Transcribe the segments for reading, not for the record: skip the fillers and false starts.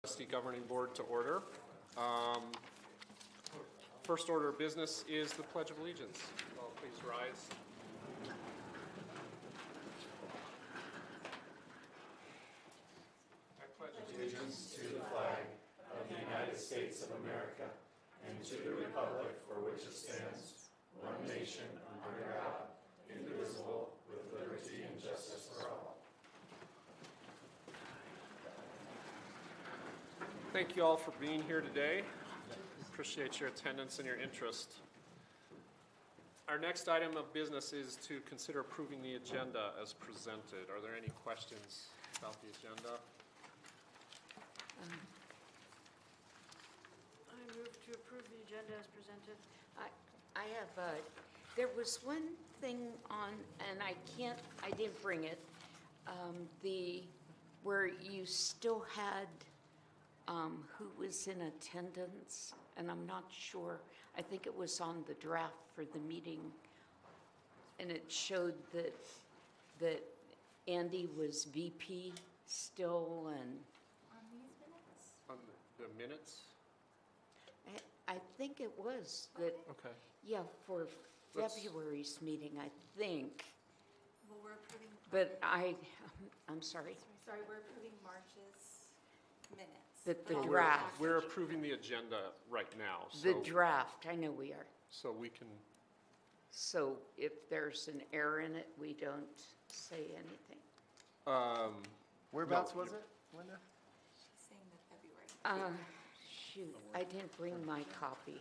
PUSD Governing Board to order. First order of business is the Pledge of Allegiance. Well, please rise. I pledge allegiance to the flag of the United States of America and to the republic for which it stands, one nation under God, indivisible, with liberty and justice for all. Thank you all for being here today. Appreciate your attendance and your interest. Our next item of business is to consider approving the agenda as presented. Are there any questions about the agenda? I move to approve the agenda as presented. I have, there was one thing on, and I didn't bring it, where you still had, who was in attendance, and I'm not sure. I think it was on the draft for the meeting, and it showed that Andy was VP still, and On these minutes? On the minutes? I think it was that, Okay. yeah, for Let's- February's meeting, I think. Well, we're approving. But I'm sorry, Sorry, we're approving March's minutes. the Well, draft, We're approving the agenda right now, the so, draft, I know we are. so we can, So if there's an error in it, we don't say anything. Whereabouts No, was it, Linda? She's saying the February. Shoot, I didn't bring my copy.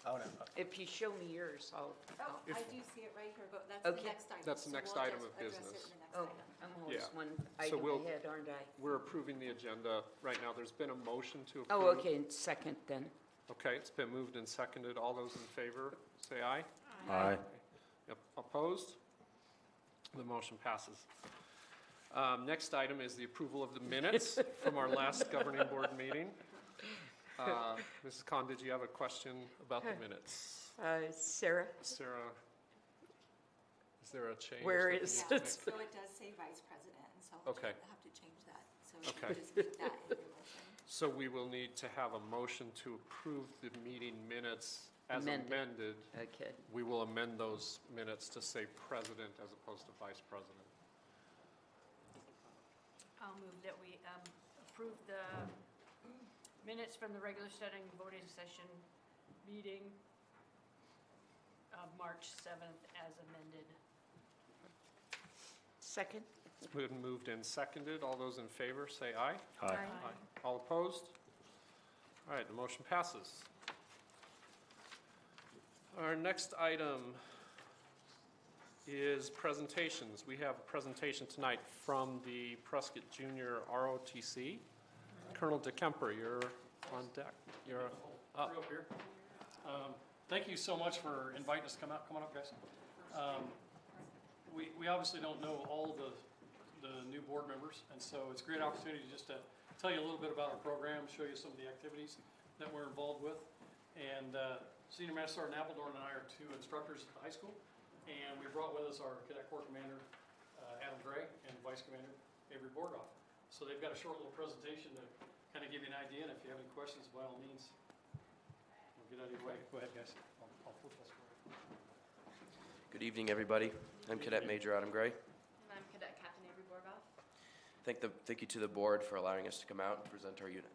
Oh, no. If you show me yours, I'll, Oh, If- I do see it right here, but that's Okay. the next item. That's the so next we'll item just of address business. it in the next oh, item. I'm always Yeah. one So item we'll- ahead, aren't I? we're approving the agenda right now. There's been a motion to approve. Oh, okay, and second then. Okay, it's been moved and seconded. All those in favor, say aye. Aye. Opposed? The motion passes. Next item is the approval of the minutes from our last governing board meeting. Mrs. Khan, did you have a question about the minutes? Sarah, Sarah, is there a change? Where that we is need to it? make? So it does say vice president, and so Okay. I'll have to change that. So Okay. you just keep that in your motion. So we will need to have a motion to approve the meeting minutes as Amended. amended. okay. We will amend those minutes to say president as opposed to vice president. I'll move that we approve the minutes from the regular setting voting session meeting of March 7th as amended. Second? It's been moved and seconded. All those in favor, say aye. Aye. All opposed? All right, the motion passes. Our next item is presentations. We have a presentation tonight from the Prescott Junior ROTC. Colonel DeKemper, you're on deck. You're up. We're up here. Thank you so much for inviting us to come out. Come on up, guys. We obviously don't know all the new board members, and so it's a great opportunity just to tell you a little bit about our program, show you some of the activities that we're involved with. And Senior Master Sergeant Appledorn and I are two instructors at the high school, and we brought with us our Cadet Corps Commander, Adam Gray, and Vice Commander Avery Borgoff. So they've got a short little presentation to kind of give you an idea, and if you have any questions, by all means, we'll get out of your way. Go ahead, guys. I'll flip this for you. Good evening, everybody. I'm Cadet Major Adam Gray. And I'm Cadet Captain Avery Borgoff. Thank you to the board for allowing us to come out and present our unit.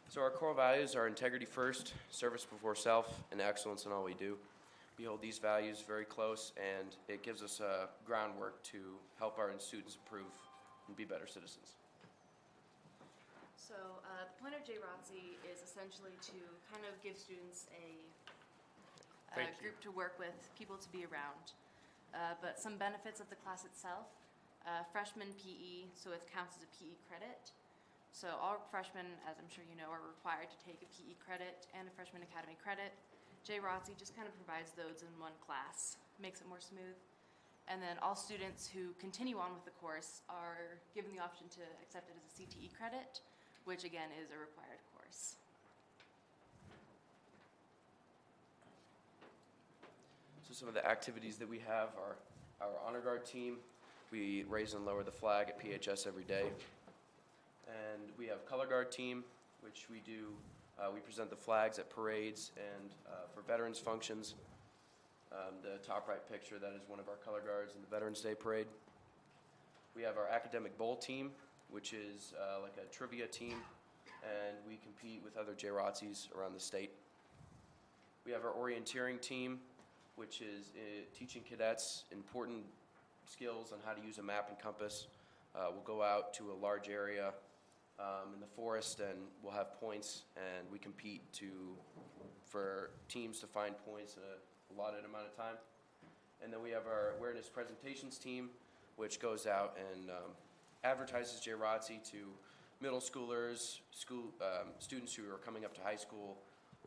So our core values are integrity first, service before self, and excellence in all we do. We hold these values very close, and it gives us groundwork to help our students improve and be better citizens. So the point of JROTC is essentially to kind of give students a Thank you. group to work with, people to be around. But some benefits of the class itself, freshman PE, so it counts as a PE credit. So all freshmen, as I'm sure you know, are required to take a PE credit and a freshman academy credit. JROTC just kind of provides those in one class, makes it more smooth. And then all students who continue on with the course are given the option to accept it as a CTE credit, which again is a required course. So some of the activities that we have are our honor guard team. We raise and lower the flag at PHS every day. And we have color guard team, which we do, we present the flags at parades and for veterans functions. The top right picture, that is one of our color guards in the Veterans Day Parade. We have our academic bowl team, which is like a trivia team, and we compete with other JROTCs around the state. We have our orienteering team, which is teaching cadets important skills on how to use a map and compass. We'll go out to a large area in the forest, and we'll have points, and we compete for teams to find points in a allotted amount of time. And then we have our awareness presentations team, which goes out and advertises JROTC to middle schoolers, students who are coming up to high school,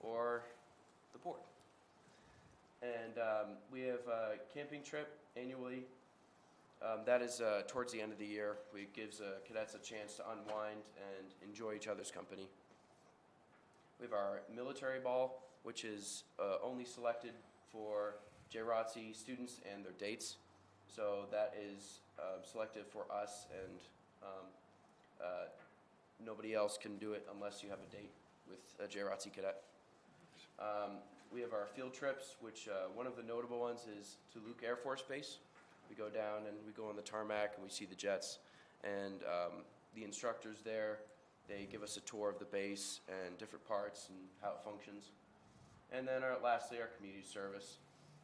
or the board. And we have a camping trip annually. That is towards the end of the year. It gives cadets a chance to unwind and enjoy each other's company. We have our military ball, which is only selected for JROTC students and their dates. So that is selected for us, and nobody else can do it unless you have a date with a JROTC cadet. We have our field trips, which one of the notable ones is to Luke Air Force Base. We go down and we go on the tarmac and we see the jets, and the instructors there, they give us a tour of the base and different parts and how it functions. And then lastly, our community service.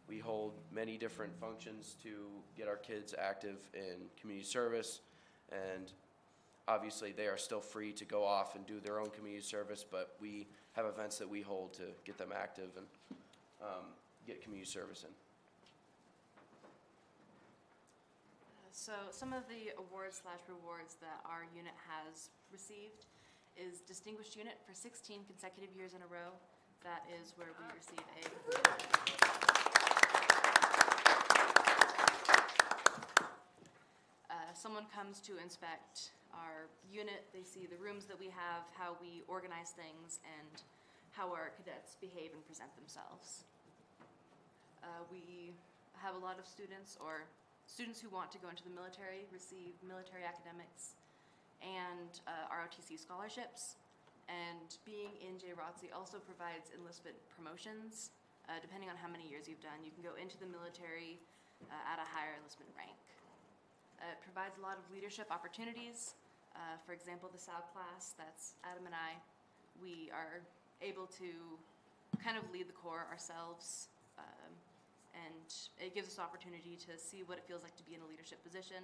We hold many different functions to get our kids active in community service, and obviously they are still free to go off and do their own community service, but we have events that we hold to get them active and get community service in. So some of the awards/rewards that our unit has received is Distinguished Unit for 16 consecutive years in a row. That is where we receive someone comes to inspect our unit, they see the rooms that we have, how we organize things, and how our cadets behave and present themselves. We have a lot of students who want to go into the military receive military academics and ROTC scholarships. And being in JROTC also provides enlistment promotions. Depending on how many years you've done, you can go into the military at a higher enlistment rank. It provides a lot of leadership opportunities. For example, the SAL class, that's Adam and I, we are able to kind of lead the Corps ourselves, and it gives us opportunity to see what it feels like to be in a leadership position,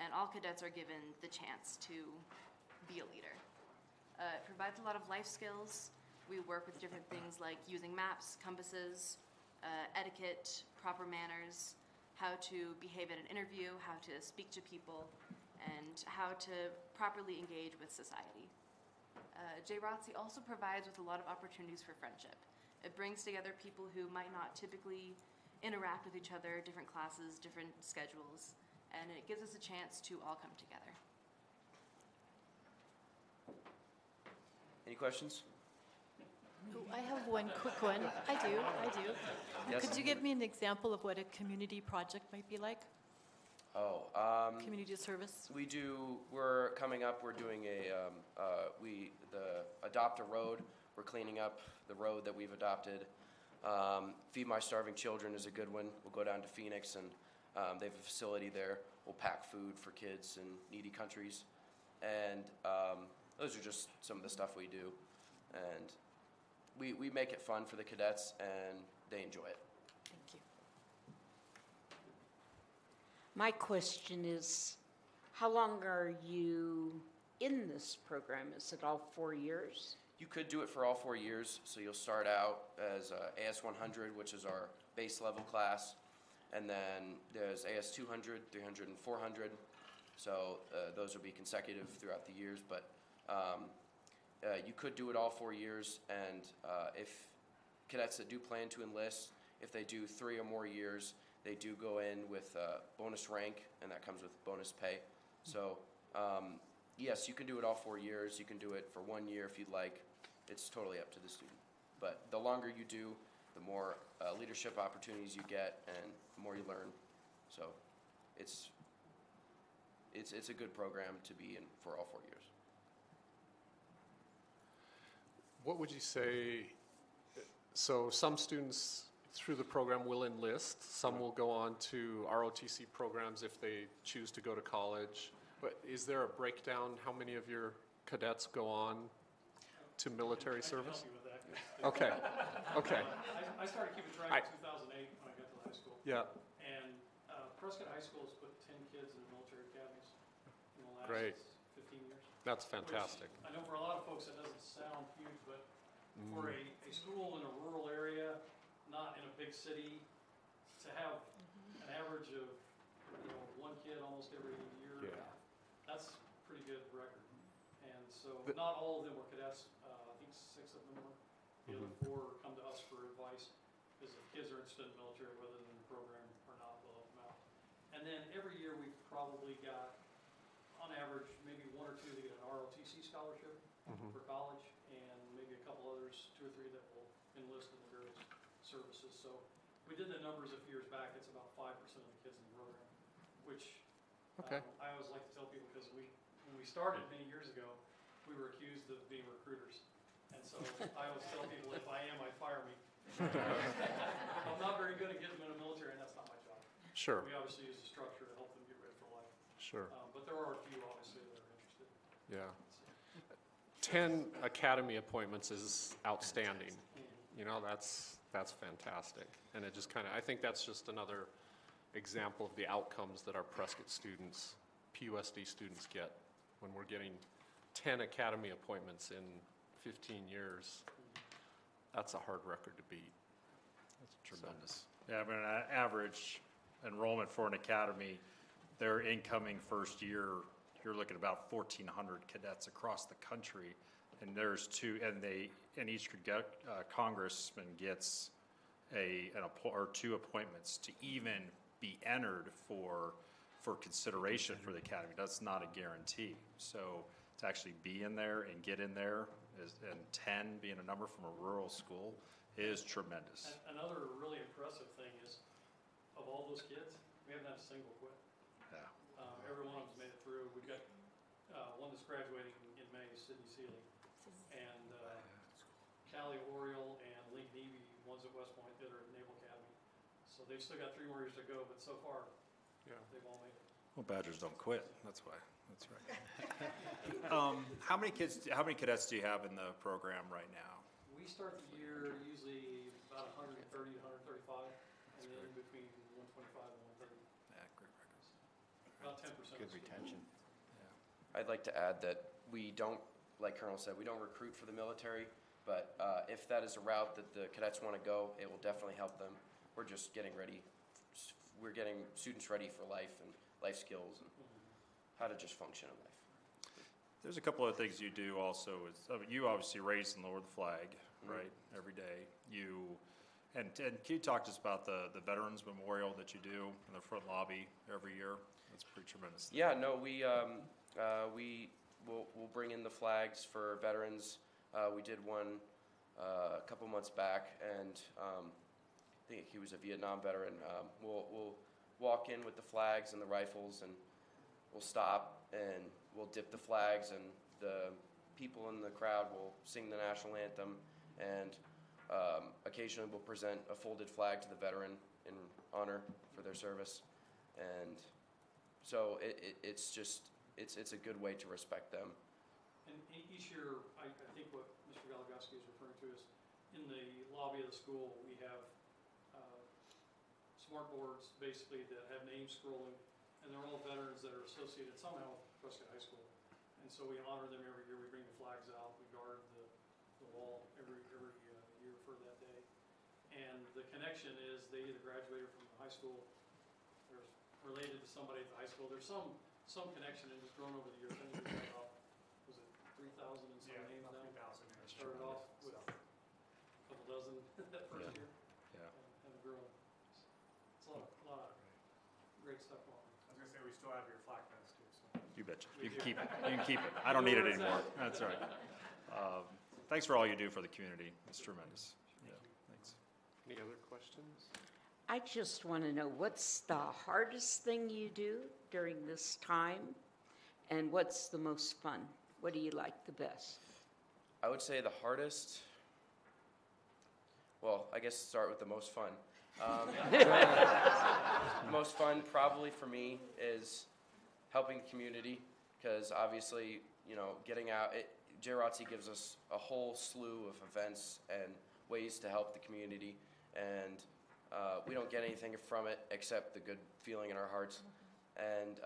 and all cadets are given the chance to be a leader. It provides a lot of life skills. We work with different things like using maps, compasses, etiquette, proper manners, how to behave at an interview, how to speak to people, and how to properly engage with society. JROTC also provides with a lot of opportunities for friendship. It brings together people who might not typically interact with each other, different classes, different schedules, and it gives us a chance to all come together. Any questions? Ooh, I have one quick one. I do. Yes? Could you give me an example of what a community project might be like? Oh, Community service? we're coming up, we're doing Adopt a Road. We're cleaning up the road that we've adopted. Feed My Starving Children is a good one. We'll go down to Phoenix, and they have a facility there. We'll pack food for kids in needy countries. And those are just some of the stuff we do. And we make it fun for the cadets, and they enjoy it. Thank you. My question is, how long are you in this program? Is it all 4 years? You could do it for all 4 years, so you'll start out as AS 100, which is our base level class, and then there's AS 200, 300, and 400, so those will be consecutive throughout the years, but you could do it all 4 years, and if cadets that do plan to enlist, if they do 3 or more years, they do go in with bonus rank, and that comes with bonus pay. So yes, you can do it all 4 years. You can do it for 1 year if you'd like. It's totally up to the student. But the longer you do, the more leadership opportunities you get and the more you learn. So it's it's a good program to be in for all 4 years. What would you say, so some students through the program will enlist, some will go on to ROTC programs if they choose to go to college. But is there a breakdown, how many of your cadets go on to military service? I can help you with that. 'Cause Okay, okay, I started keeping track in 2008 when I got to high school. yeah, And Prescott High School has put 10 kids in military academies in the last Great. 15 years. that's Which fantastic. I know for a lot of folks that doesn't sound huge, but for a school in a rural area, not in a big city, to have an average of, one kid almost every year, Yeah. that's a pretty good record. And so, But- not all of them were cadets. I think 6 of them were. The other 4 come to us for advice, because if kids are interested in the military, whether they're in the program or not, we'll help them out. And then every year, we've probably got, on average, maybe 1 or 2 that get an ROTC scholarship for college, and maybe a couple others, 2 or 3 that will enlist in the various services. So we did the numbers a few years back. It's about 5% of the kids in the program, which Okay. I always like to tell people, because when we started many years ago, we were accused of being recruiters. And so I always tell people, if I am, I'd fire me. I'm not very good at getting them in the military, and that's not my job. Sure, We obviously use the structure to help them get ready for life. sure, But there are a few, obviously, that are interested. yeah. 10 academy appointments is outstanding. That's fantastic. And it just kind of, I think that's just another example of the outcomes that our Prescott students, PUSD students get when we're getting 10 academy appointments in 15 years. That's a hard record to beat. That's tremendous. Yeah, I mean, an average enrollment for an academy, their incoming first year, you're looking at about 1,400 cadets across the country. And there's 2, and each congressman gets or 2 appointments to even be entered for consideration for the academy. That's not a guarantee. So to actually be in there and get in there, and 10 being a number from a rural school, is tremendous. And another really impressive thing is, of all those kids, we haven't had a single quit. Yeah. Every one of them's made it through. We've got one that's graduating in May, Sydney Seeley, and Callie Oriole and Lincoln Eby, one's at West Point, the other at Naval Academy. So they've still got 3 more years to go, but so far, Yeah. they've all made it. Well, Badgers don't quit. That's why. That's right. How many cadets do you have in the program right now? We start the year usually about 130 to 135, and then between 125 and 130. Yeah, great records. About 10%. Good retention. I'd like to add that we don't, like Colonel said, we don't recruit for the military, but if that is a route that the cadets want to go, it will definitely help them. We're just getting ready. We're getting students ready for life and life skills and how to just function in life. There's a couple of things you do also. You obviously raise and lower the flag, right, every day. And can you talk to us about the Veterans Memorial that you do in the front lobby every year? That's pretty tremendous. Yeah, no, we'll bring in the flags for veterans. We did one a couple months back, and I think he was a Vietnam veteran. We'll walk in with the flags and the rifles, and we'll stop and we'll dip the flags, and the people in the crowd will sing the national anthem, and occasionally we'll present a folded flag to the veteran in honor for their service. And so it's a good way to respect them. And each year, I think what Mr. Galagowski is referring to is, in the lobby of the school, we have smart boards, basically, that have names scrolling, and they're all veterans that are associated somehow with Prescott High School. And so we honor them every year. We bring the flags out. We guard the wall every year for that day. And the connection is they either graduated from the high school, they're related to somebody at the high school. There's some connection, and it's grown over the years. I think we've got about, was it 3,000 and some names now? 3,000. Started off with a couple dozen that first year. Yeah. And grown. It's a lot of great stuff going on. I was gonna say, we still have your flag vest too, so. You betcha. You can keep it. You can keep it. I don't need it anymore. That's right. Thanks for all you do for the community. It's tremendous. Yeah, thanks. Any other questions? I just want to know, what's the hardest thing you do during this time? And what's the most fun? What do you like the best? I would say the hardest, well, I guess start with the most fun. The most fun probably for me is helping the community, because obviously, you know, getting out, JROTC gives us a whole slew of events and ways to help the community, and we don't get anything from it except the good feeling in our hearts. And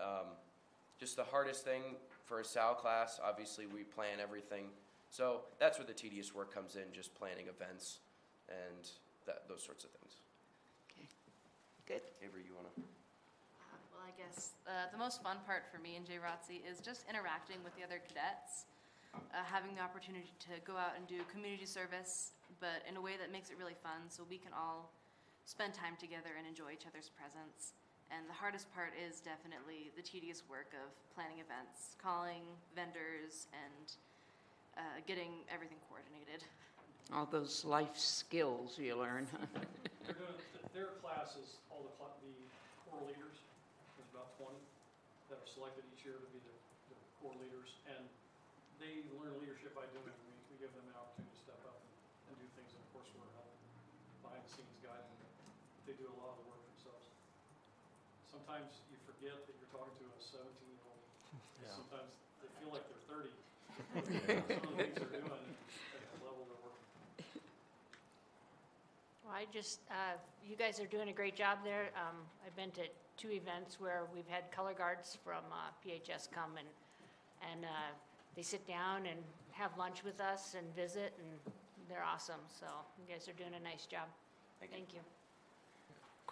just the hardest thing for a SAL class, obviously we plan everything. So that's where the tedious work comes in, just planning events and those sorts of things. Okay, good. Avery, you want to? Well, I guess the most fun part for me in JROTC is just interacting with the other cadets, having the opportunity to go out and do community service, but in a way that makes it really fun so we can all spend time together and enjoy each other's presence. And the hardest part is definitely the tedious work of planning events, calling vendors, and getting everything coordinated. All those life skills you learn. Their class is all the core leaders. There's about 20 that are selected each year to be the core leaders, and they learn leadership by doing. We give them an opportunity to step up and do things, and of course we're helping behind the scenes guiding them. They do a lot of the work themselves. Sometimes you forget that you're talking to a 17-year-old. Yeah. Sometimes they feel like they're 30. Some of the things they're doing at the level they're working. Well, you guys are doing a great job there. I've been to 2 events where we've had color guards from PHS come and they sit down and have lunch with us and visit, and they're awesome. So you guys are doing a nice job. Thank you.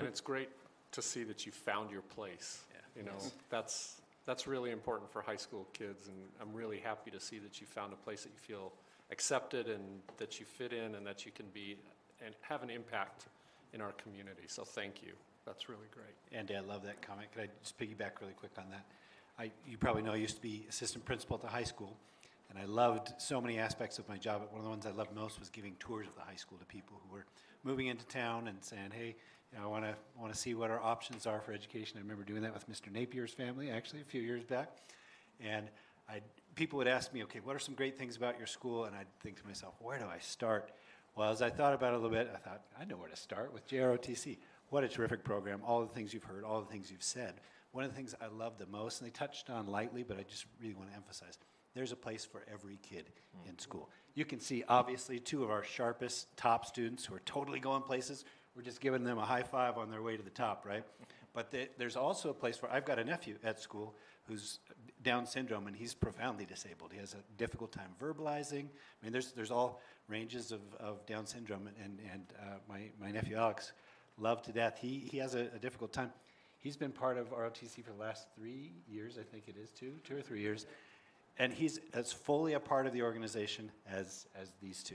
And it's great to see that you found your place. Yeah. You know, that's really important for high school kids, and I'm really happy to see that you found a place that you feel accepted and that you fit in and that you can be and have an impact in our community. So thank you. That's really great. Andy, I love that comment. Could I just piggyback really quick on that? You probably know I used to be assistant principal at the high school, and I loved so many aspects of my job. But one of the ones I loved most was giving tours of the high school to people who were moving into town and saying, hey, you know, I want to see what our options are for education. I remember doing that with Mr. Napier's family, actually, a few years back. And people would ask me, okay, what are some great things about your school? And I'd think to myself, where do I start? Well, as I thought about it a little bit, I thought, I know where to start with JROTC. What a terrific program, all the things you've heard, all the things you've said. One of the things I love the most, and they touched on lightly, but I just really want to emphasize, there's a place for every kid in school. You can see, obviously, 2 of our sharpest top students who are totally going places. We're just giving them a high five on their way to the top, right? But there's also a place for, I've got a nephew at school who's Down syndrome, and he's profoundly disabled. He has a difficult time verbalizing. I mean, there's all ranges of Down syndrome, and my nephew Alex, loved to death. He has a difficult time. He's been part of ROTC for the last 3 years, I think it is, 2 or 3 years, and he's as fully a part of the organization as these 2.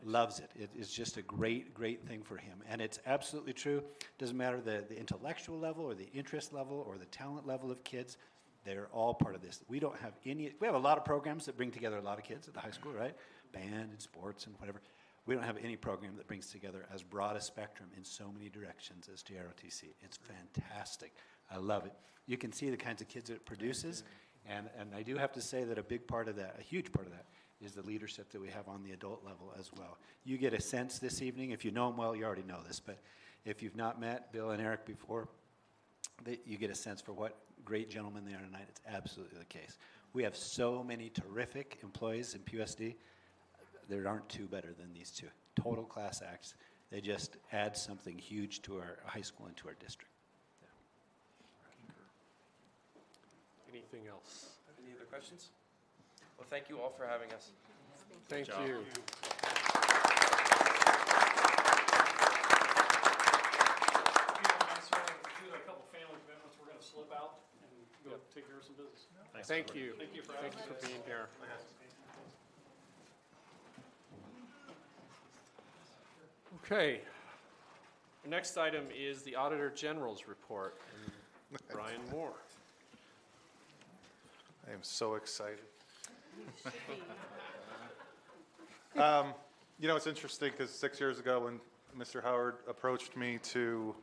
Loves it. It is just a great thing for him. And it's absolutely true. Doesn't matter the intellectual level or the interest level or the talent level of kids. They're all part of this. We don't have we have a lot of programs that bring together a lot of kids at the high school, right? Band and sports and whatever. We don't have any program that brings together as broad a spectrum in so many directions as JROTC. It's fantastic. I love it. You can see the kinds of kids it produces. And I do have to say that a big part of that, a huge part of that, is the leadership that we have on the adult level as well. You get a sense this evening, if you know them well, you already know this, but if you've not met Bill and Eric before, you get a sense for what great gentlemen they are tonight. It's absolutely the case. We have so many terrific employees in PUSD. There aren't 2 better than these 2. Total class acts. They just add something huge to our high school and to our district. Anything else? Any other questions? Well, thank you all for having us. Thank you. We do a couple family commitments. We're going to slip out and go take care of some business. Thank you. Thank you for Thank you for being here. Okay. The next item is the Auditor General's report. And Brian Moore. I am so excited. You know, it's interesting because 6 years ago when Mr. Howard approached me to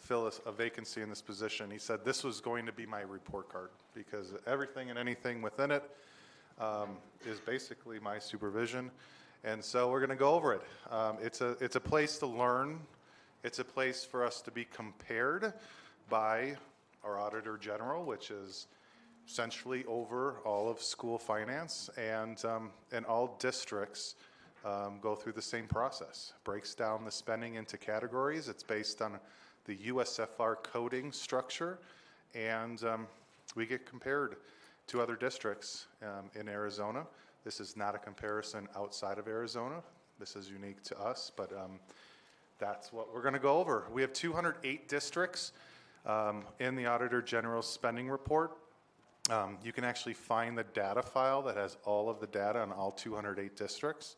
fill a vacancy in this position. He said this was going to be my report card because everything and anything within it is basically my supervision. And so we're going to go over it. It's a place to learn. It's a place for us to be compared by our Auditor General, which is essentially over all of school finance, and all districts go through the same process. Breaks down the spending into categories. It's based on the USFR coding structure, and we get compared to other districts in Arizona. This is not a comparison outside of Arizona. This is unique to us, but that's what we're going to go over. We have 208 districts in the Auditor General's spending report. You can actually find the data file that has all of the data on all 208 districts.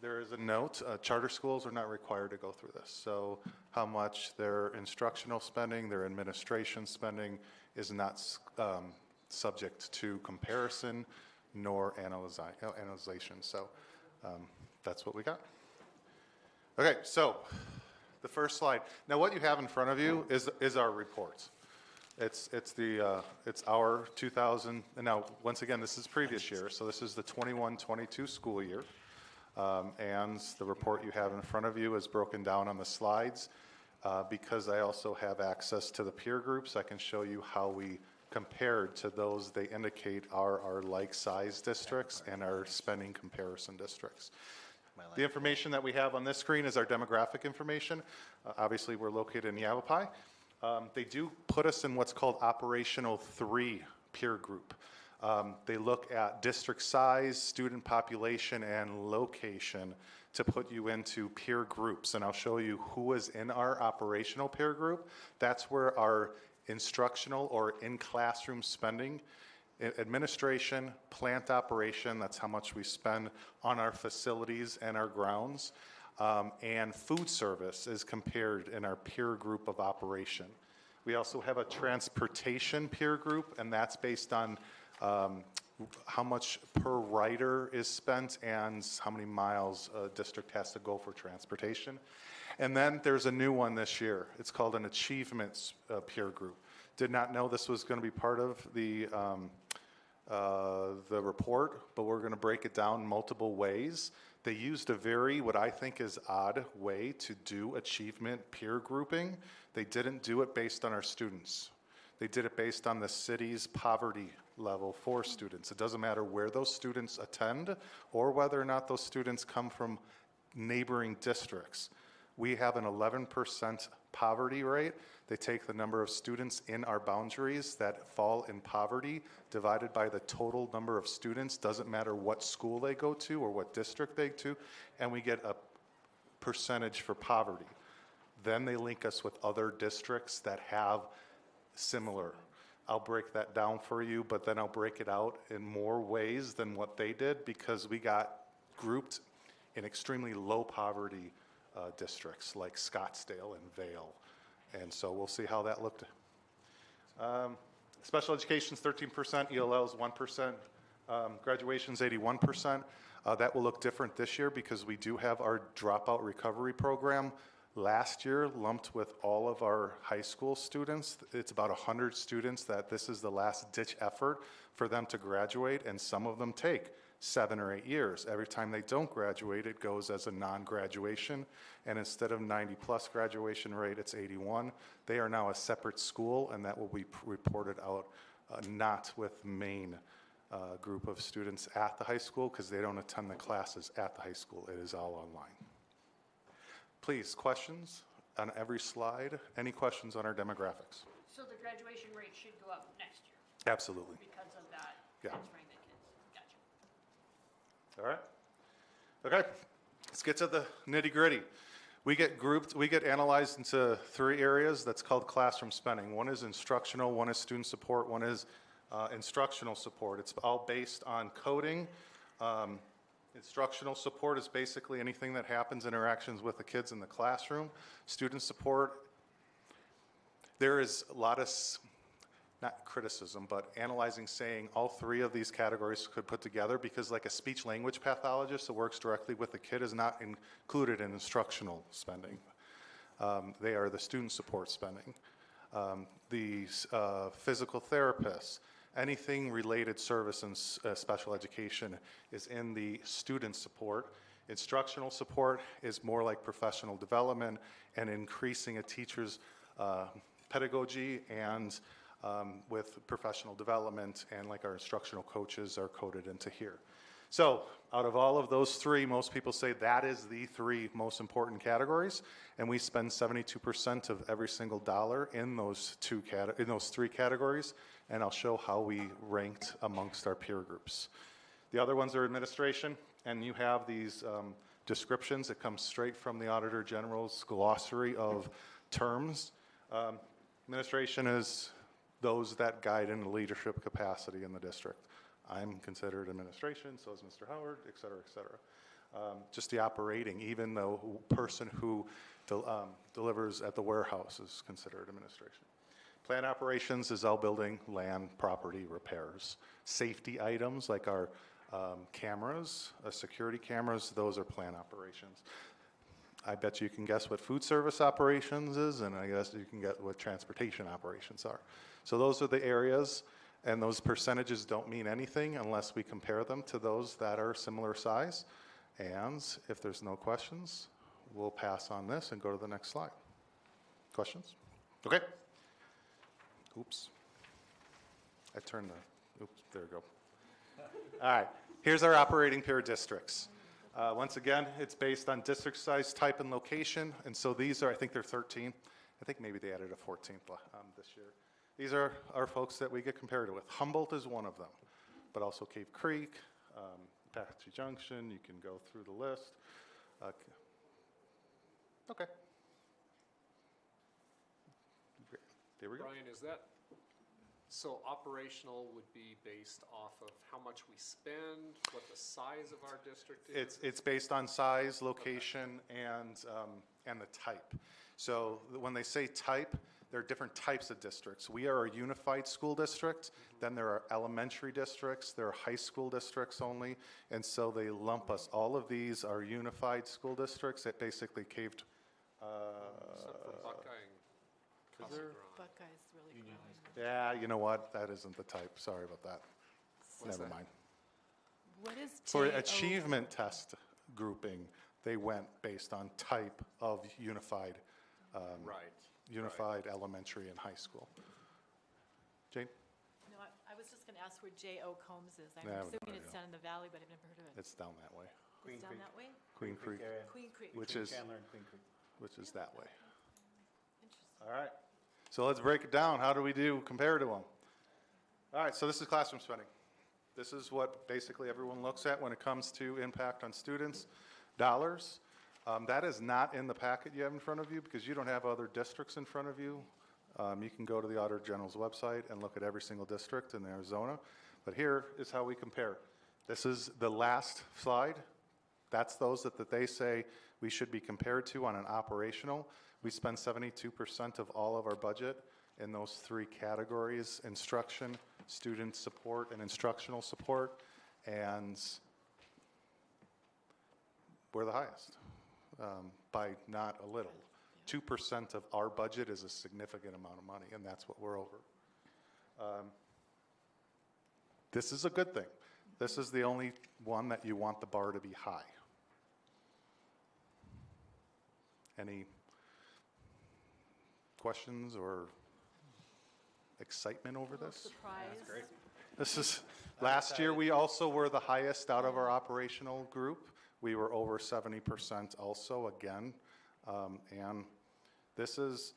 There is a note, charter schools are not required to go through this. So how much their instructional spending, their administration spending is not subject to comparison nor analyzation. So that's what we got. Okay, so the first slide. Now what you have in front of you is our report. It's our 2000, and now once again this is previous year, so this is the 21-22 school year, and the report you have in front of you is broken down on the slides. Because I also have access to the peer groups, I can show you how we compared to those they indicate are our like-size districts and our spending comparison districts. The information that we have on this screen is our demographic information. Obviously, we're located in Yavapai. They do put us in what's called Operational 3 peer group. They look at district size, student population, and location to put you into peer groups. And I'll show you who is in our operational peer group. That's where our instructional or in-classroom spending, administration, plant operation, that's how much we spend on our facilities and our grounds, and food service is compared in our peer group of operation. We also have a transportation peer group, and that's based on how much per rider is spent and how many miles a district has to go for transportation. And then there's a new one this year. It's called an achievements peer group. Did not know this was going to be part of the report, but we're going to break it down multiple ways. They used a very, what I think is odd way to do achievement peer grouping. They didn't do it based on our students. They did it based on the city's poverty level for students. It doesn't matter where those students attend or whether or not those students come from neighboring districts. We have an 11% poverty rate. They take the number of students in our boundaries that fall in poverty divided by the total number of students, doesn't matter what school they go to or what district they go to, and we get a percentage for poverty. Then they link us with other districts that have similar. I'll break that down for you, but then I'll break it out in more ways than what they did because we got grouped in extremely low poverty districts like Scottsdale and Vail. And so we'll see how that looked. Special education's 13%, ELL's 1%, graduation's 81%. That will look different this year because we do have our dropout recovery program. Last year, lumped with all of our high school students, it's about 100 students that this is the last ditch effort for them to graduate, and some of them take 7 or 8 years. Every time they don't graduate, it goes as a non-graduation, and instead of 90+ graduation rate, it's 81. They are now a separate school, and that will be reported out not with main group of students at the high school because they don't attend the classes at the high school. It is all online. Please, questions on every slide? Any questions on our demographics? So the graduation rate should go up next year Absolutely. because of that Yeah. transferring the kids. Gotcha. All right. Okay. Let's get to the nitty-gritty. We get analyzed into 3 areas that's called classroom spending. One is instructional, one is student support, one is instructional support. It's all based on coding. Instructional support is basically anything that happens, interactions with the kids in the classroom. Student support, there is a lot of, not criticism, but analyzing, saying all 3 of these categories could put together because like a speech language pathologist that works directly with the kid is not included in instructional spending. They are the student support spending. The physical therapists, anything related service and special education is in the student support. Instructional support is more like professional development and increasing a teacher's pedagogy and with professional development, and like our instructional coaches are coded into here. So out of all of those three, most people say that is the three most important categories, and we spend 72% of every single dollar in those three categories, and I'll show how we ranked amongst our peer groups. The other ones are administration, and you have these descriptions that come straight from the Auditor General's glossary of terms. Administration is those that guide in a leadership capacity in the district. I'm considered administration, so is Mr. Howard, et cetera, et cetera. Just the operating, even the person who delivers at the warehouse is considered administration. Plant operations is all building, land, property, repairs. Safety items like our cameras, security cameras, those are plant operations. I bet you can guess what food service operations is, and I guess you can get what transportation operations are. So those are the areas, and those percentages don't mean anything unless we compare them to those that are similar size. And if there's no questions, we'll pass on this and go to the next slide. Questions? Okay. Oops. I turned the, oops, there we go. All right, here's our operating peer districts. Once again, it's based on district size, type, and location. And so these are, I think they're 13. I think maybe they added a 14th this year. These are our folks that we get compared with. Humboldt is one of them, but also Cave Creek, Apache Junction. You can go through the list. Okay. Great. There we go. Brian, is that, so operational would be based off of how much we spend, what the size of our district is? It's based on size, location, and the type. So when they say type, there are different types of districts. We are a unified school district. Then there are elementary districts. There are high school districts only. And so they lump us. All of these are unified school districts that basically caved. Except for Buckeye and Casa Grande. Buckeye's really growing. Yeah, you know what? That isn't the type. Sorry about that. What's Never that? mind. What is For JO? achievement test grouping, they went based on type of unified, Right. unified elementary and high school. Jane? No, I was just going to ask where J.O. Combs is. I'm Yeah, I have no assuming it's idea. down in the valley, but I've never heard of it. It's down that way. It's down that way? Queen Creek, Queen Creek. which is, Chandler and Queen Creek. which is that way. Interesting. All right. So let's break it down. How do we do compared to them? All right, so this is classroom spending. This is what basically everyone looks at when it comes to impact on students, dollars. That is not in the packet you have in front of you because you don't have other districts in front of you. You can go to the Auditor General's website and look at every single district in Arizona. But here is how we compare. This is the last slide. That's those that they say we should be compared to on an operational. We spend 72% of all of our budget in those three categories: instruction, student support, and instructional support. And we're the highest by not a little. 2% of our budget is a significant amount of money, and that's what we're over. This is a good thing. This is the only one that you want the bar to be high. Any questions or excitement over this? Surprise. This is, last year we also were the highest out of our operational group. We were over 70% also again. And this is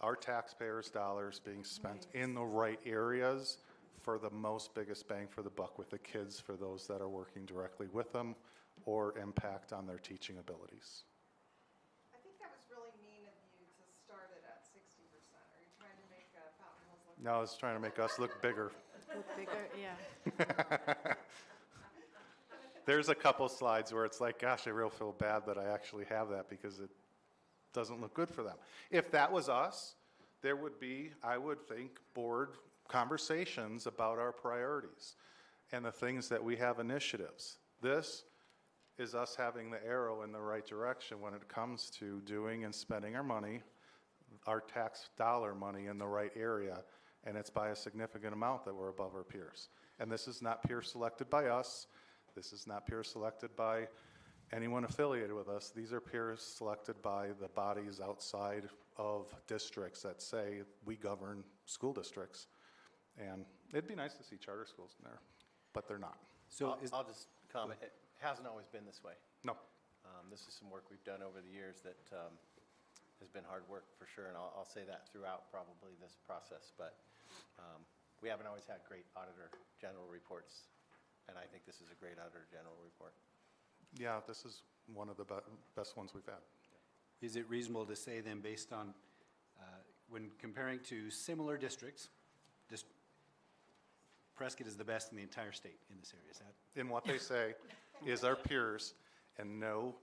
our taxpayers' dollars being spent in the right areas for the most biggest bang for the buck with the kids, for those that are working directly with them or impact on their teaching abilities. I think that was really mean of you to start it at 60%. Are you trying to make Fountain Hills look? No, it's trying to make us look bigger. Look bigger, yeah. There's a couple slides where it's like, gosh, I really feel bad that I actually have that because it doesn't look good for them. If that was us, there would be, I would think, board conversations about our priorities and the things that we have initiatives. This is us having the arrow in the right direction when it comes to doing and spending our money, our tax dollar money in the right area, and it's by a significant amount that we're above our peers. And this is not peer selected by us. This is not peer selected by anyone affiliated with us. These are peers selected by the bodies outside of districts that say we govern school districts. And it'd be nice to see charter schools in there, but they're not. So is, I'll just comment, it hasn't always been this way. No. This is some work we've done over the years that has been hard work for sure, and I'll say that throughout probably this process, but we haven't always had great auditor general reports, and I think this is a great auditor general report. Yeah, this is one of the best ones we've had. is it reasonable to say then, based on, when comparing to similar districts, just Prescott is the best in the entire state in this area, is that? In what they say is our peers, and no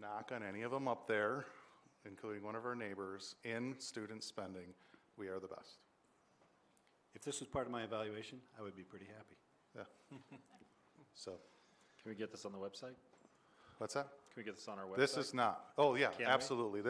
knock on any of them up there, including one of our neighbors, in student spending, we are the best. If this was part of my evaluation, I would be pretty happy. Yeah. So, Can we get this on the website? what's that? Can we get this on our website? This is not. Oh, yeah, Can we? absolutely.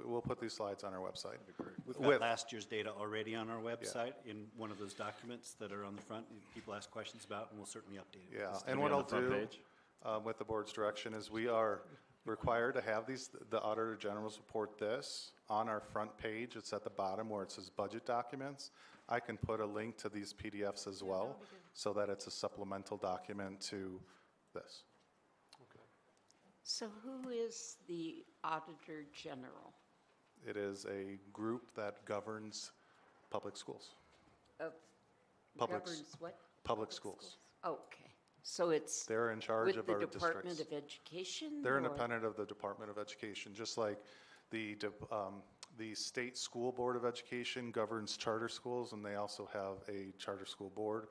We'll put these slides on our website. We've With- got last year's data already on our website in one of those documents that are on the front, people ask questions about, and we'll certainly update it. Yeah, It's and gonna what be on I'll the front do page? with the board's direction is we are required to have the Auditor General's report this on our front page. It's at the bottom where it says budget documents. I can put a link to these PDFs as well, so that it's a supplemental document to this. So who is the Auditor General? It is a group that governs public schools. Of Public s- governs what? Public schools. Okay, so it's They're in charge with of the our Department districts. of Education? They're or- independent of the Department of Education, just like the State School Board of Education governs charter schools, and they also have a charter school board.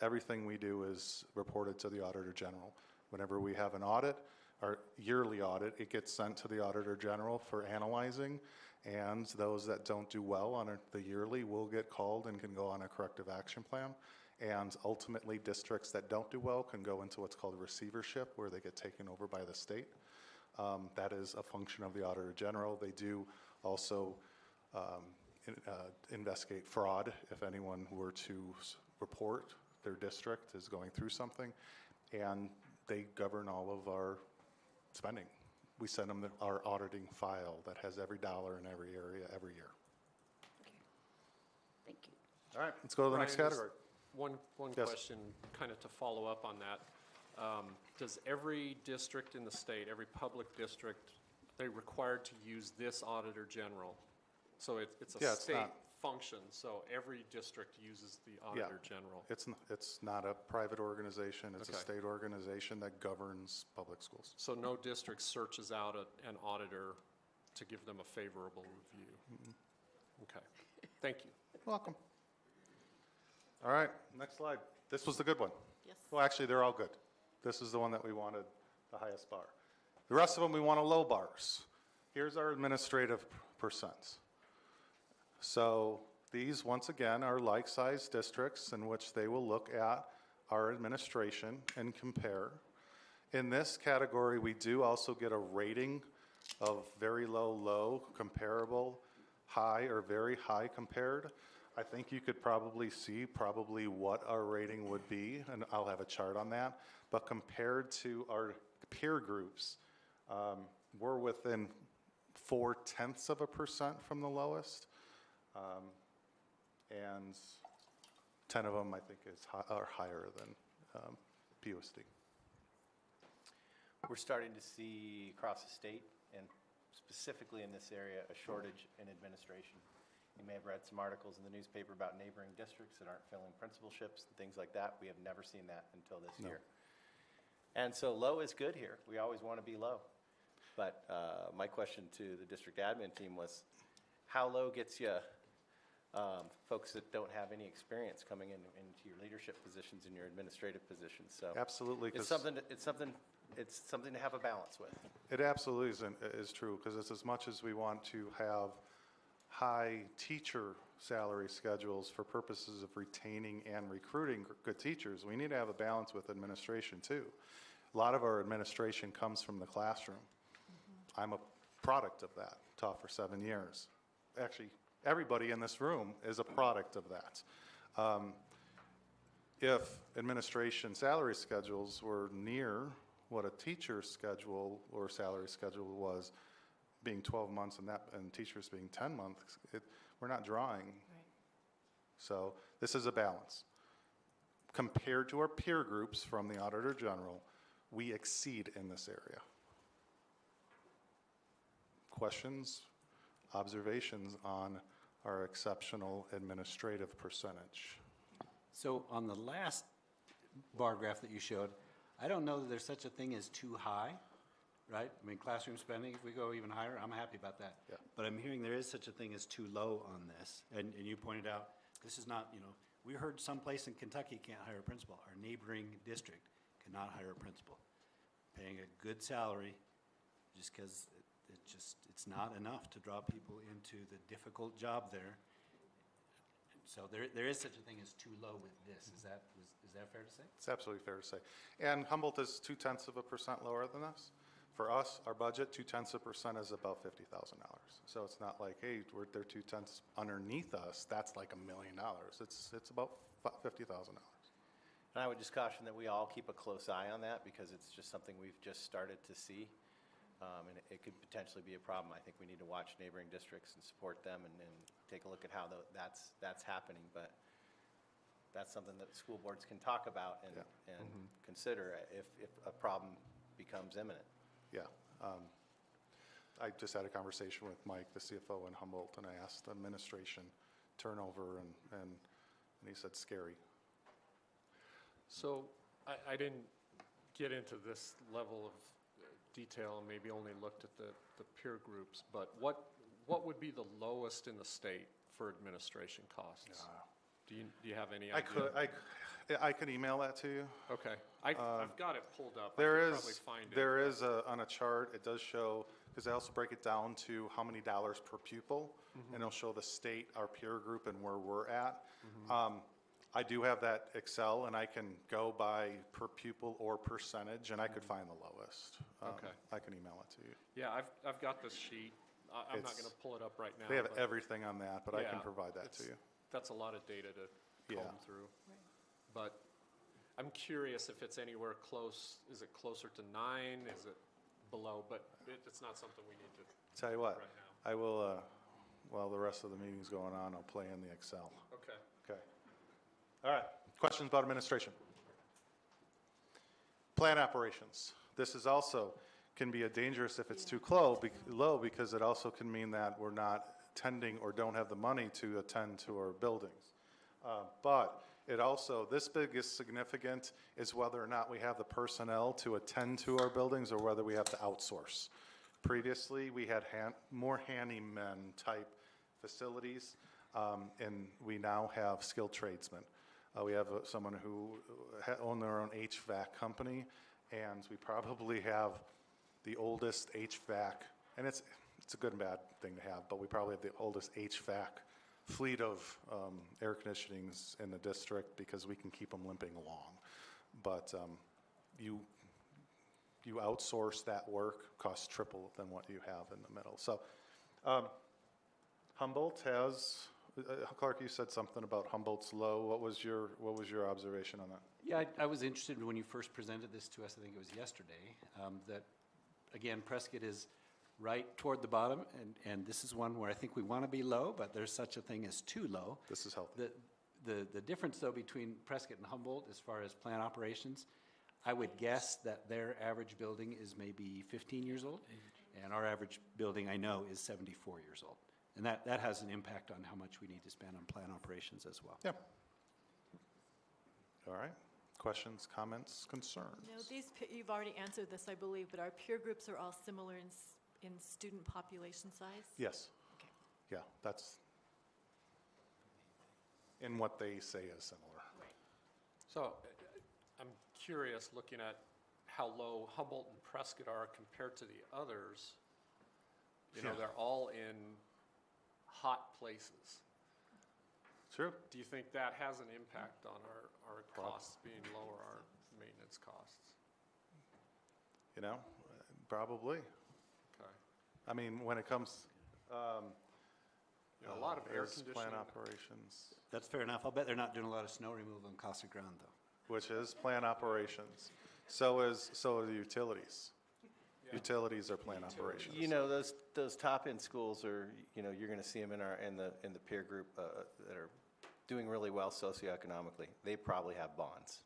Everything we do is reported to the Auditor General. Whenever we have an audit, our yearly audit, it gets sent to the Auditor General for analyzing, and those that don't do well on the yearly will get called and can go on a corrective action plan. And ultimately, districts that don't do well can go into what's called receivership, where they get taken over by the state. That is a function of the Auditor General. They do also investigate fraud if anyone were to report their district is going through something, and they govern all of our spending. We send them our auditing file that has every dollar in every area every year. Thank you. All right, let's go to the next Brian, just category. One Yes. question, kind of to follow up on that. Does every district in the state, every public district, they're required to use this Auditor General? So it's Yeah, a it's state not. function, so every district uses the Auditor General? It's not a private organization, it's a Okay. state organization that governs public schools. So no district searches out an auditor to give them a favorable review? Okay, thank you. Welcome. All right, next slide. This was the good one. Yes. Well, actually, they're all good. This is the one that we wanted the highest bar. The rest of them, we want a low bars. Here's our administrative percents. So these, once again, are like-sized districts in which they will look at our administration and compare. In this category, we do also get a rating of very low, low, comparable, high, or very high compared. I think you could probably see what our rating would be, and I'll have a chart on that. But compared to our peer groups, we're within 0.4% from the lowest. And 10 of them, I think, are higher than PUSD. We're starting to see across the state, and specifically in this area, a shortage in administration. You may have read some articles in the newspaper about neighboring districts that aren't filling principalships and things like that. We have never seen that until this No. year. And so low is good here. We always want to be low. But my question to the district admin team was, how low gets you folks that don't have any experience coming into your leadership positions and your administrative positions? So Absolutely. it's 'cause something to have a balance with. It absolutely is true, because it's as much as we want to have high teacher salary schedules for purposes of retaining and recruiting good teachers, we need to have a balance with administration too. A lot of our administration comes from the classroom. I'm a product of that, taught for 7 years. Actually, everybody in this room is a product of that. If administration salary schedules were near what a teacher's schedule or salary schedule was, being 12 months and teachers being 10 months, we're not drawing. Right. So this is a balance. Compared to our peer groups from the Auditor General, we exceed in this area. Questions, observations on our exceptional administrative percentage? So on the last bar graph that you showed, I don't know that there's such a thing as too high, right? I mean, classroom spending, if we go even higher, I'm happy about that. Yeah. But I'm hearing there is such a thing as too low on this. And you pointed out, this is not, we heard someplace in Kentucky can't hire a principal. Our neighboring district cannot hire a principal. Paying a good salary just because it's not enough to draw people into the difficult job there. So there is such a thing as too low with this. Is that fair to say? It's absolutely fair to say. And Humboldt is 0.2% lower than us. For us, our budget, 0.2% is about $50,000. So it's not like, hey, they're 0.2 underneath us. That's like $1 million. It's about $50,000. And I would just caution that we all keep a close eye on that because it's just something we've just started to see. And it could potentially be a problem. I think we need to watch neighboring districts and support them and take a look at how that's happening. But that's something that school boards can talk about and consider if a problem becomes imminent. Yeah. I just had a conversation with Mike, the CFO in Humboldt, and I asked the administration turnover, and he said scary. So I didn't get into this level of detail and maybe only looked at the peer groups, but what would be the lowest in the state for administration costs? Do you have any idea? I could email that to you. Okay. I've got it pulled up. There I could is, probably find it. there is on a chart, it does show, because I also break it down to how many dollars per pupil, and it'll show the state, our peer group, and where we're at. I do have that Excel, and I can go by per pupil or percentage, and I could find the lowest. Okay. I can email it to you. Yeah, I've got this sheet. I'm not It's- going to pull it up right now. They have but everything on that, but I can yeah, provide that to it's- you. That's a lot of data to Yeah. comb through. But I'm curious if it's anywhere close. Is it closer to 9? Is it below? But it's not something we need to Tell you what, right now. I will, while the rest of the meeting's going on, I'll play in the Excel. Okay. Okay. All right. Questions about administration? Plan operations. This is also can be dangerous if it's too low because it also can mean that we're not attending or don't have the money to attend to our buildings. But it also, this biggest significant is whether or not we have the personnel to attend to our buildings or whether we have to outsource. Previously, we had more handyman type facilities, and we now have skilled tradesmen. We have someone who own their own HVAC company, and we probably have the oldest HVAC, and it's a good and bad thing to have, but we probably have the oldest HVAC fleet of air conditionings in the district because we can keep them limping along. But you outsource that work, costs triple than what you have in the middle. So Humboldt has, Clark, you said something about Humboldt's low. What was your observation on that? Yeah, I was interested when you first presented this to us, I think it was yesterday, that, again, Prescott is right toward the bottom, and this is one where I think we want to be low, but there's such a thing as too low. This is healthy. The difference, though, between Prescott and Humboldt as far as plant operations, I would guess that their average building is maybe 15 years old, and our average building, I know, is 74 years old. And that has an impact on how much we need to spend on plant operations as well. Yeah. All right. Questions, comments, concerns? No, you've already answered this, I believe, but our peer groups are all similar in student population size? Yes. Okay. Yeah, that's in what they say is similar. So I'm curious, looking at how low Humboldt and Prescott are compared to the others. You know, Yeah. they're all in hot places. True. Do you think that has an impact on our costs being lower, our maintenance costs? You know, probably. Okay. I mean, when it comes, A lot of air there's conditioning. plant operations, That's fair enough. I'll bet they're not doing a lot of snow removal on Casa Grande, though. which is plant operations. So are the utilities. Utilities are plant operations. You know, those top-end schools are, you know, you're going to see them in the peer group that are doing really well socioeconomically. They probably have bonds.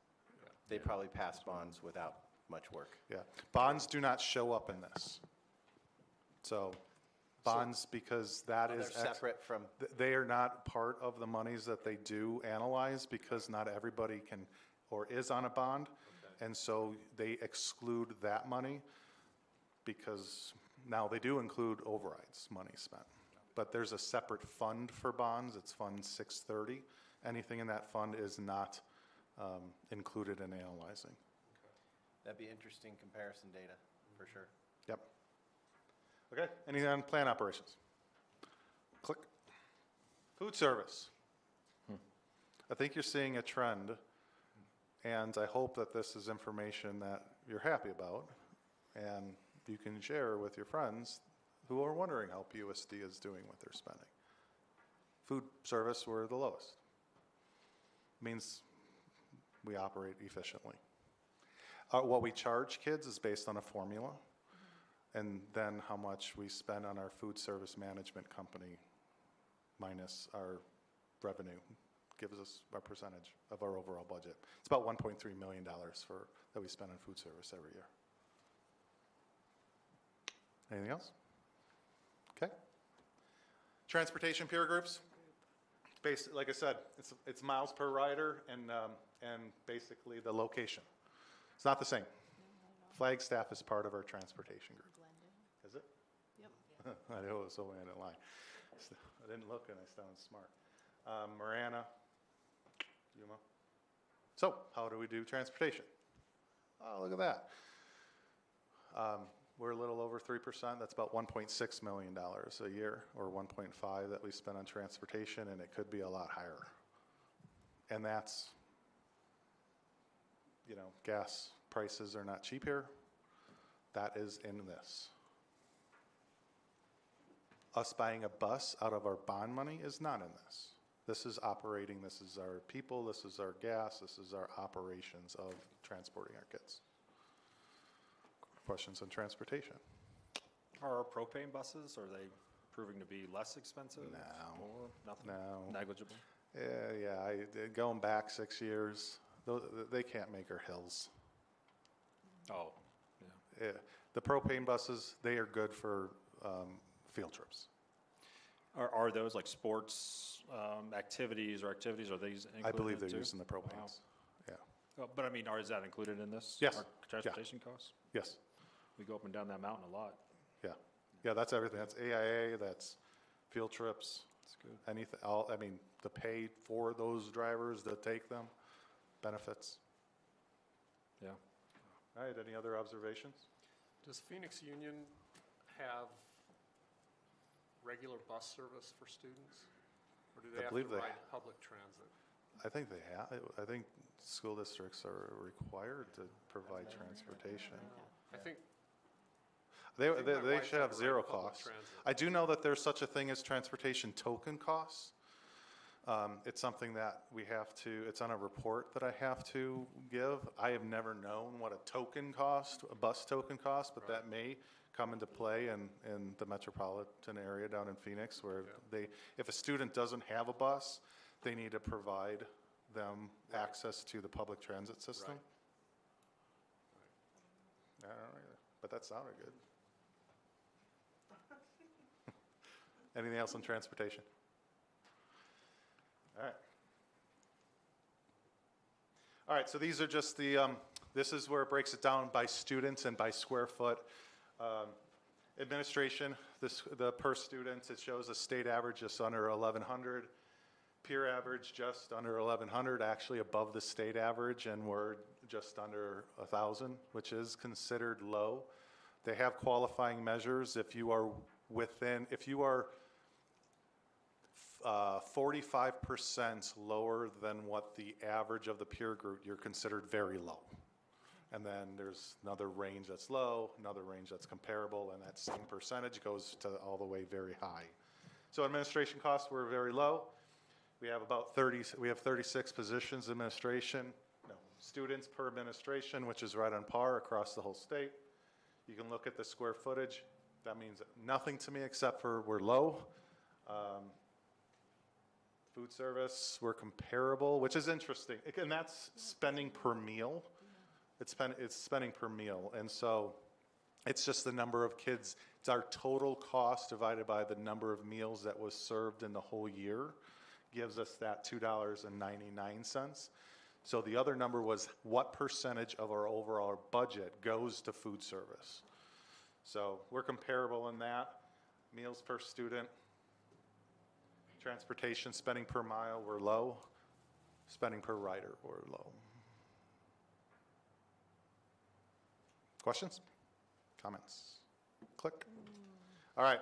They probably pass bonds without much work. Yeah, bonds do not show up in this. So bonds, because that They're is. separate from, They are not part of the monies that they do analyze because not everybody can or is on a bond. And so they exclude that money because now they do include overrides, money spent. But there's a separate fund for bonds. It's Fund 630. Anything in that fund is not included in analyzing. that'd be interesting comparison data, for sure. Yep. Okay, anything on plant operations? Click. Food service. I think you're seeing a trend, and I hope that this is information that you're happy about, and you can share with your friends who are wondering how PUSD is doing with their spending. Food service, we're the lowest. Means we operate efficiently. What we charge kids is based on a formula, and then how much we spend on our food service management company minus our revenue gives us our percentage of our overall budget. It's about $1.3 million that we spend on food service every year. Anything else? Okay. Transportation peer groups. Like I said, it's miles per rider and basically the location. It's not the same. Flagstaff is part of our transportation group. Is it? Yep. I know it was so in line. I didn't look and I sounded smart. Marana, Yuma. So, how do we do transportation? Oh, look at that. We're a little over 3%. That's about $1.6 million a year, or 1.5 that we spend on transportation, and it could be a lot higher. And that's, you know, gas prices are not cheap here. That is in this. Us buying a bus out of our bond money is not in this. This is operating, this is our people, this is our gas, this is our operations of transporting our kids. Questions on transportation? Are our propane buses, are they proving to be less expensive? No. Or nothing? No. Negligible? Going back 6 years, they can't make our hills. Oh, yeah. The propane buses, they are good for field trips. Are those like sports activities, are these included I believe in they're too? using the propanes. Yeah. Oh, but I mean, is that included in this? Yes. Our transportation costs? Yes. We go up and down that mountain a lot. Yeah. Yeah, that's everything. That's AIA, that's field trips. That's good. Anything, the pay for those drivers that take them, benefits. Yeah. All right, any other observations? Does Phoenix Union have regular bus service for students? Or do they I have believe to they- ride public transit? I think they have, I think school districts are required to provide transportation. I think They my wife should had have to zero ride public costs. transit. I do know that there's such a thing as transportation token costs. It's something that we have to, it's on a report that I have to give. I have never known what a bus token cost, but that may come into play in the metropolitan area down in Phoenix where if a student doesn't have a bus, they need to provide them access to the public transit system. I don't know either, but that sounded good. Anything else on transportation? All right. All right, so these are just this is where it breaks it down by students and by square foot. Administration, the per student, it shows a state average just under 1,100. Peer average just under 1,100, actually above the state average, and we're just under 1,000, which is considered low. They have qualifying measures. If you are 45% lower than what the average of the peer group, you're considered very low. And then there's another range that's low, another range that's comparable, and that same percentage goes to all the way very high. So administration costs were very low. We have about 36 positions administration, no, students per administration, which is right on par across the whole state. You can look at the square footage. That means nothing to me except for we're low. Food service, we're comparable, which is interesting. And that's spending per meal. It's spending per meal. And so it's just the number of kids. It's our total cost divided by the number of meals that was served in the whole year gives us that $2.99. So the other number was what percentage of our overall budget goes to food service. So we're comparable in that. Meals per student. Transportation, spending per mile, we're low. Spending per rider, we're low. Questions? Comments? Click. All right.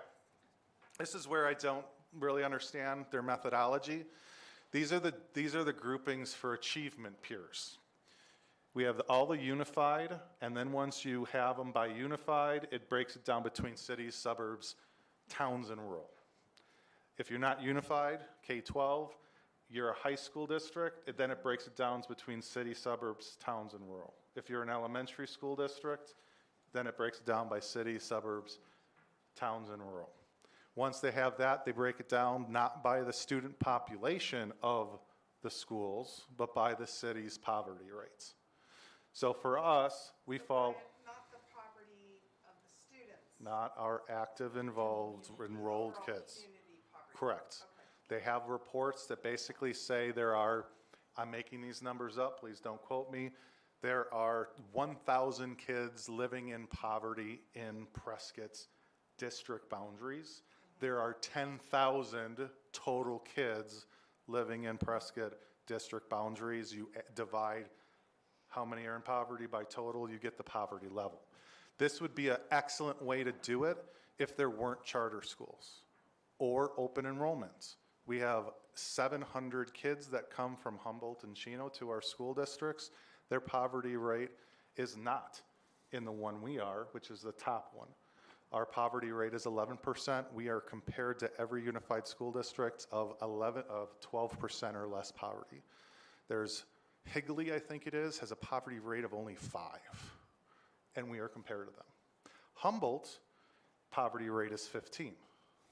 This is where I don't really understand their methodology. These are the groupings for achievement peers. We have all the unified, and then once you have them by unified, it breaks it down between cities, suburbs, towns, and rural. If you're not unified, K-12, you're a high school district, then it breaks it down between city, suburbs, towns, and rural. If you're an elementary school district, then it breaks it down by city, suburbs, towns, and rural. Once they have that, they break it down not by the student population of the schools, but by the city's poverty rates. So for us, we fall... Not the poverty of the students. Not our active, involved, enrolled kids. Community poverty. Correct. Okay. They have reports that basically say there are, I'm making these numbers up, please don't quote me, there are 1,000 kids living in poverty in Prescott's district boundaries. There are 10,000 total kids living in Prescott district boundaries. You divide how many are in poverty by total, you get the poverty level. This would be an excellent way to do it if there weren't charter schools or open enrollments. We have 700 kids that come from Humboldt and Chino to our school districts. Their poverty rate is not in the one we are, which is the top one. Our poverty rate is 11%. We are compared to every unified school district of 12% or less poverty. There's Higley, I think it is, has a poverty rate of only 5, and we are compared to them. Humboldt, poverty rate is 15.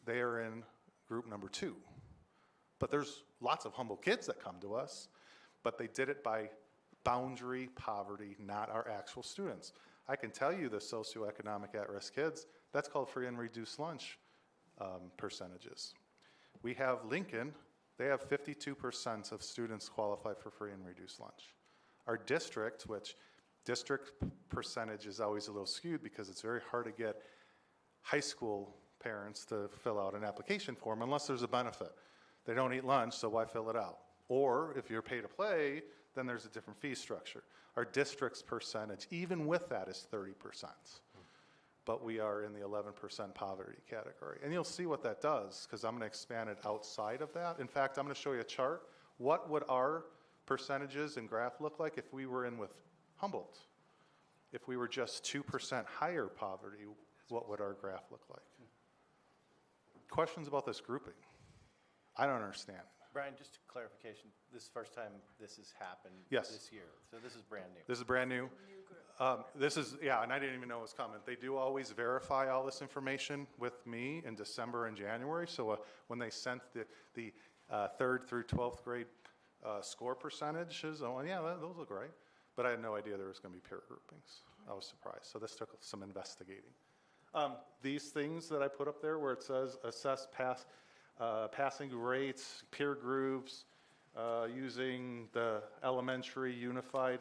They are in group number 2. But there's lots of Humboldt kids that come to us, but they did it by boundary poverty, not our actual students. I can tell you the socioeconomic at-risk kids, that's called free and reduced lunch percentages. We have Lincoln, they have 52% of students qualify for free and reduced lunch. Our district, which district percentage is always a little skewed because it's very hard to get high school parents to fill out an application form unless there's a benefit. They don't eat lunch, so why fill it out? Or if you're pay to play, then there's a different fee structure. Our district's percentage, even with that, is 30%. But we are in the 11% poverty category. And you'll see what that does, because I'm going to expand it outside of that. In fact, I'm going to show you a chart. What would our percentages and graph look like if we were in with Humboldt? If we were just 2% higher poverty, what would our graph look like? Questions about this grouping? I don't understand. Brian, just a clarification, this is the first time this has happened Yes. this year, so this is brand new. This is brand new. This is, yeah, and I didn't even know it was coming. They do always verify all this information with me in December and January. So when they sent the 3rd through 12th grade score percentages, oh, yeah, those look right. But I had no idea there was going to be peer groupings. I was surprised. So this took some investigating. These things that I put up there where it says assess passing rates, peer groups, using the elementary unified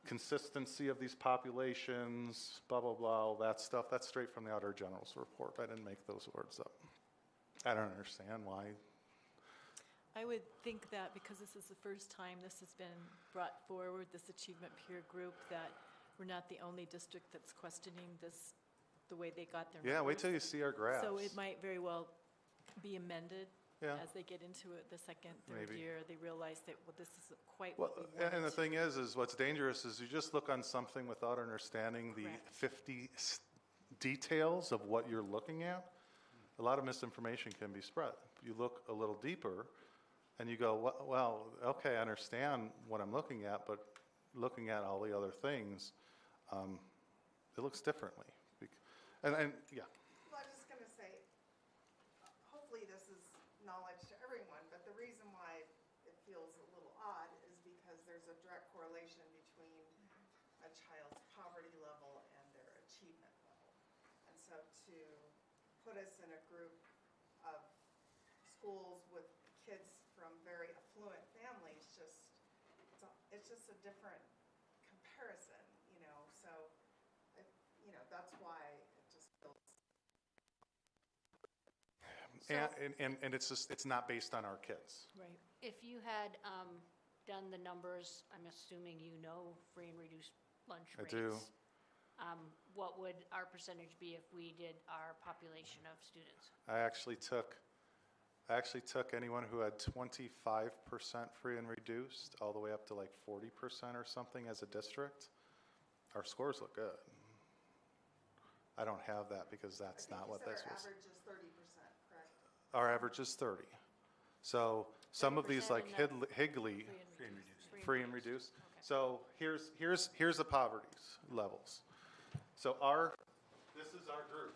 consistency of these populations, blah, blah, blah, all that stuff. That's straight from the Auditor General's report. I didn't make those words up. I don't understand why. I would think that because this is the first time this has been brought forward, this achievement peer group, that we're not the only district that's questioning this, the way they got their numbers. Yeah, wait till you see our graphs. So it might very well be amended Yeah. As they get into it, the second, third Maybe. year, they realize that, well, this isn't quite Well, what we wanted. and the thing is what's dangerous is you just look on something without understanding the Correct. 50 details of what you're looking at. A lot of misinformation can be spread. You look a little deeper and you go, well, okay, I understand what I'm looking at, but looking at all the other things, it looks differently. And yeah. Well, I was just going to say, hopefully this is knowledge to everyone, but the reason why it feels a little odd is because there's a direct correlation between a child's poverty level and their achievement level. And so to put us in a group of schools with kids from very affluent families, it's just a different comparison, you know, so, that's why it just feels. And it's not based on our kids. Right. If you had done the numbers, I'm assuming you know free and reduced lunch I rates. do. What would our percentage be if we did our population of students? I actually took anyone who had 25% free and reduced, all the way up to like 40% or something as a district. Our scores look good. I don't have that because that's not what this was. Our average is 30%, correct? Our average is 30. So some of these 30% like in the Higley, Free and reduced. free and reduced. Okay. So here's the poverty levels. So this is our group.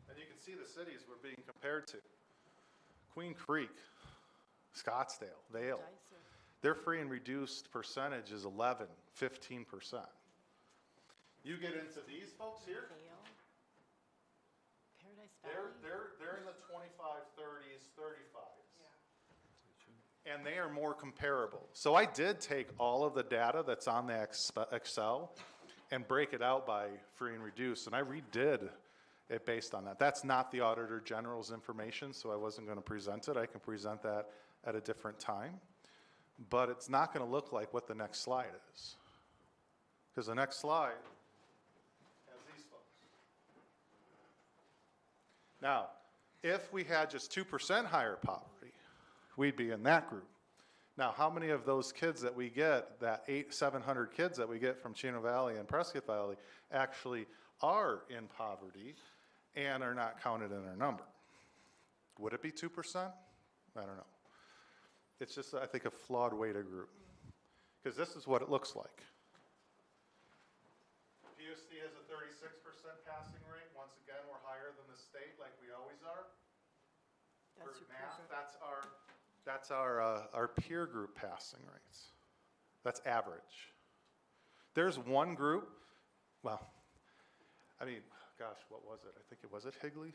And you can see the cities we're being compared to. Queen Creek, Scottsdale, Vail. Dicer. Their free and reduced percentage is 11, 15%. You get into these folks here, Vale. Paradise Valley. they're in the 25, 30s, 35s. Yeah. And they are more comparable. So I did take all of the data that's on the Excel and break it out by free and reduced, and I redid it based on that. That's not the Auditor General's information, so I wasn't going to present it. I can present that at a different time. But it's not going to look like what the next slide is. Because the next slide has these folks. Now, if we had just 2% higher poverty, we'd be in that group. Now, how many of those kids that we get, that 700 kids that we get from Chino Valley and Prescott Valley, actually are in poverty and are not counted in our number? Would it be 2%? I don't know. It's just, I think, a flawed way to group. Because this is what it looks like. PUSD has a 36% passing rate. Once again, we're higher than the state, like we always are. That's For your math, perfect. that's our peer group passing rates. That's average. There's one group, well, I mean, gosh, what was it? I think it was at Higley.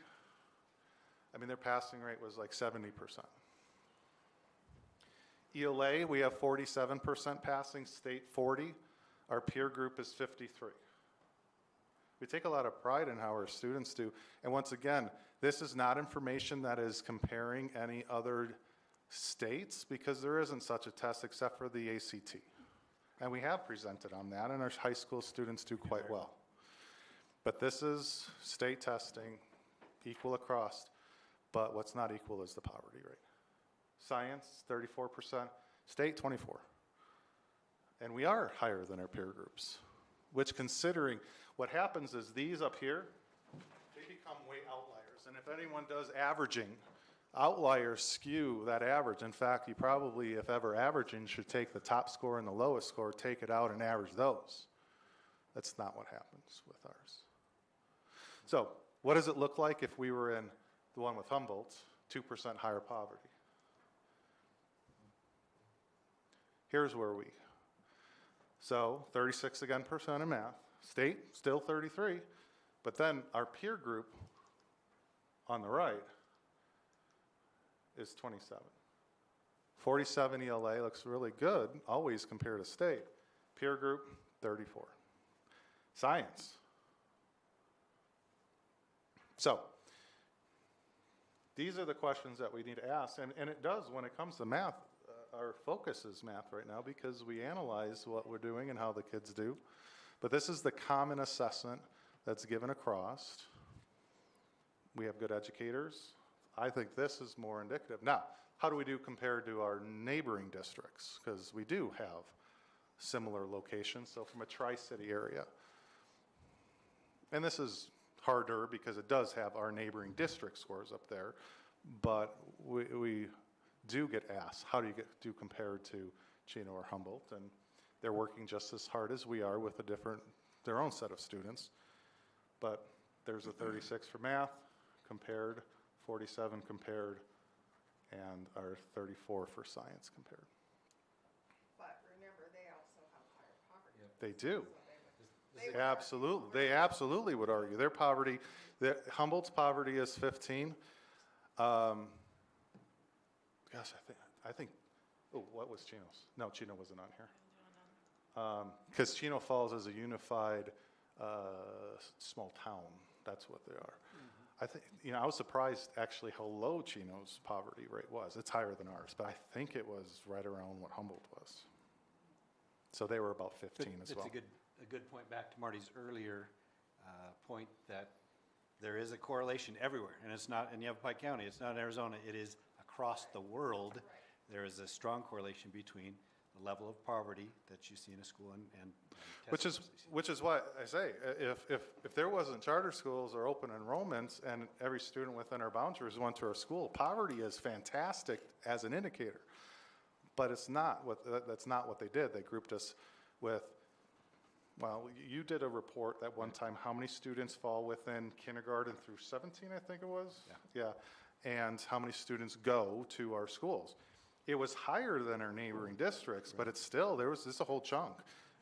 I mean, their passing rate was like 70%. ELA, we have 47% passing, state 40. Our peer group is 53. We take a lot of pride in how our students do. And once again, this is not information that is comparing any other states, because there isn't such a test except for the ACT. And we have presented on that, and our high school students do quite well. But this is state testing, equal across, but what's not equal is the poverty rate. Science, 34%, state, 24. And we are higher than our peer groups, which, considering what happens is these up here, they become way outliers. And if anyone does averaging, outliers skew that average. In fact, you probably, if ever averaging, should take the top score and the lowest score, take it out and average those. That's not what happens with ours. So what does it look like if we were in the one with Humboldt, 2% higher poverty? Here's where we, so 36 again percent in math, state still 33, but then our peer group on the right is 27. 47 ELA looks really good, always compared to state. Peer group, 34. Science. So, these are the questions that we need to ask, and it does when it comes to math. Our focus is math right now because we analyze what we're doing and how the kids do. But this is the common assessment that's given across. We have good educators. I think this is more indicative. Now, how do we do compared to our neighboring districts? Because we do have similar locations, so from a tri-city area. And this is harder because it does have our neighboring district scores up there, but we do get asked, how do you do compared to Chino or Humboldt? And they're working just as hard as we are with their own set of students. But there's a 36 for math compared, 47 compared, and our 34 for science compared. But remember, they also have higher poverty. They do. So they would Absolutely. They absolutely would argue. Their poverty, Humboldt's poverty is 15. Gosh, I think, oh, what was Chino's? No, Chino wasn't on here. Because Chino Falls is a unified small town. That's what they are. I think, I was surprised actually how low Chino's poverty rate was. It's higher than ours, but I think it was right around what Humboldt was. So they were about 15 as well. It's a good point back to Marty's earlier point that there is a correlation everywhere, and it's not in Yavapai County, it's not in Arizona, it is across the world. There is a strong correlation between the level of poverty that you see in a school and Which is why I say, if there wasn't charter schools or open enrollments and every student within our boundaries went to our school, poverty is fantastic as an indicator. But that's not what they did. They grouped us with, well, you did a report at one time, how many students fall within kindergarten through 17, I think it was? Yeah. And how many students go to our schools. It was higher than our neighboring districts, but it's still, this a whole chunk.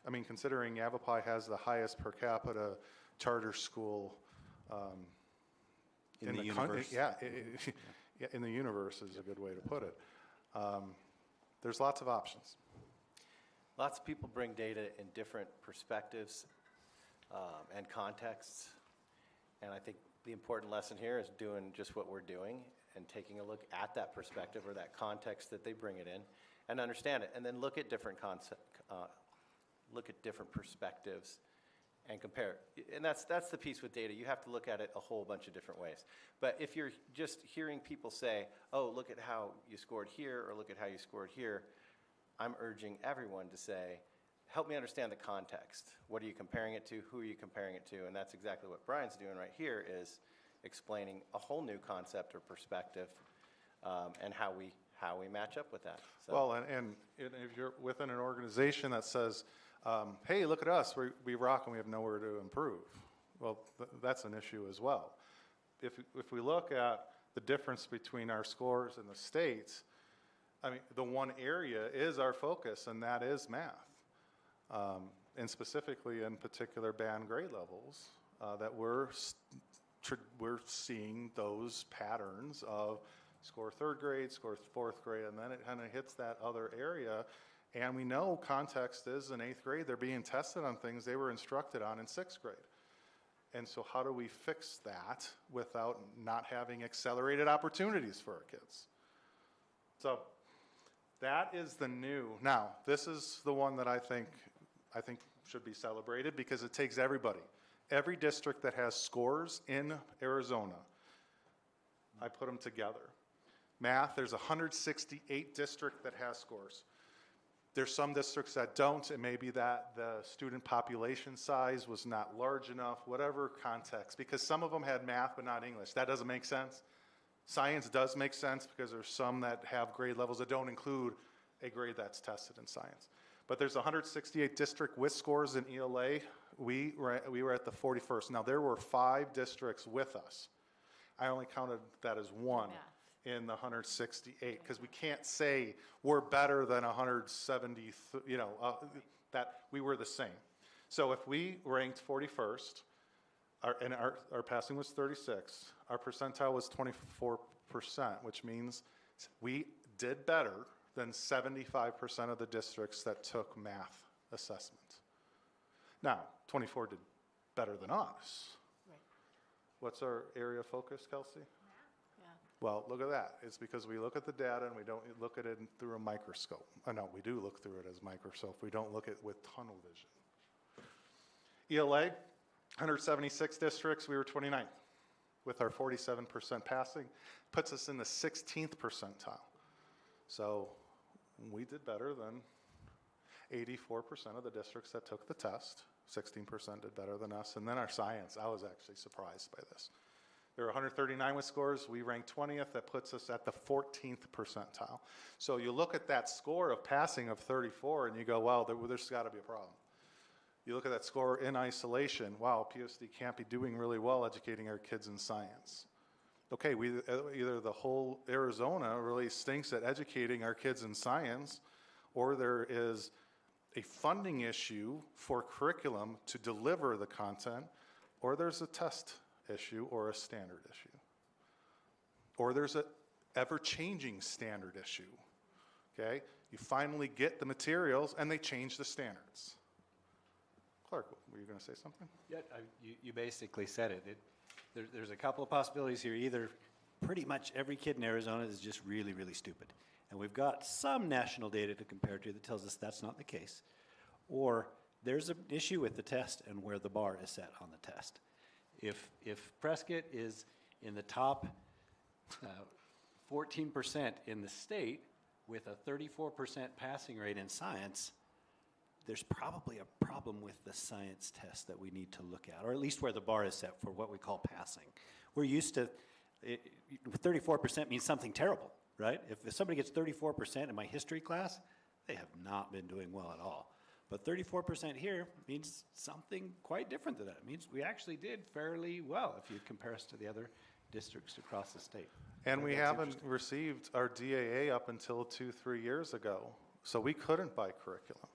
I mean, considering Yavapai has the highest per capita charter school in the country. universe. Yeah, in the universe is a good way to put it. There's lots of options. Lots of people bring data in different perspectives and contexts. And I think the important lesson here is doing just what we're doing and taking a look at that perspective or that context that they bring it in and understand it. And then look at different different perspectives and compare. And that's the piece with data. You have to look at it a whole bunch of different ways. But if you're just hearing people say, oh, look at how you scored here or look at how you scored here, I'm urging everyone to say, help me understand the context. What are you comparing it to? Who are you comparing it to? And that's exactly what Brian's doing right here, is explaining a whole new concept or perspective and how we match up with that. So. Well, and if you're within an organization that says, hey, look at us, we rock and we have nowhere to improve, well, that's an issue as well. If we look at the difference between our scores and the states, I mean, the one area is our focus, and that is math. And specifically, in particular, band grade levels, that we're seeing those patterns of score third grade, score fourth grade, and then it kind of hits that other area. And we know context is in 8th grade, they're being tested on things they were instructed on in 6th grade. And so how do we fix that without not having accelerated opportunities for our kids? So that is the new. Now, this is the one that I think should be celebrated because it takes everybody. Every district that has scores in Arizona, I put them together. Math, there's 168 districts that has scores. There's some districts that don't. It may be that the student population size was not large enough, whatever context, because some of them had math but not English. That doesn't make sense. Science does make sense because there's some that have grade levels that don't include a grade that's tested in science. But there's 168 districts with scores in ELA. We were at the 41st. Now, there were 5 districts with us. I only counted that as one in the 168 because we can't say we're better than 170, that we were the same. So if we ranked 41st, and our passing was 36, our percentile was 24%, which means we did better than 75% of the districts that took math assessment. Now, 24 did better than us. Right. What's our area of focus, Kelsey? Yeah. Well, look at that. It's because we look at the data and we don't look at it through a microscope. No, we do look through it as a microscope. We don't look at it with tunnel vision. ELA, 176 districts, we were 29th. with our 47% passing, puts us in the 16th percentile. So we did better than 84% of the districts that took the test. 16% did better than us. And then our science, I was actually surprised by this. There were 139 with scores. We ranked 20th. That puts us at the 14th percentile. So you look at that score of passing of 34 and you go, wow, there's got to be a problem. You look at that score in isolation, wow, PUSD can't be doing really well educating our kids in science. Okay, either the whole Arizona really stinks at educating our kids in science, or there is a funding issue for curriculum to deliver the content, or there's a test issue or a standard issue. Or there's an ever-changing standard issue, okay? You finally get the materials and they change the standards. Clark, were you gonna say something? Yeah, you basically said it. There's a couple of possibilities here. Either pretty much every kid in Arizona is just really, really stupid. And we've got some national data to compare to that tells us that's not the case. Or there's an issue with the test and where the bar is set on the test. If Prescott is in the top 14% in the state with a 34% passing rate in science, there's probably a problem with the science test that we need to look at, or at least where the bar is set for what we call passing. We're used to, 34% means something terrible, right? If somebody gets 34% in my history class, they have not been doing well at all. But 34% here means something quite different than that. It means we actually did fairly well if you compare us to the other districts across the state. And we haven't received our DAA up until 2-3 years ago, so we couldn't buy curriculum.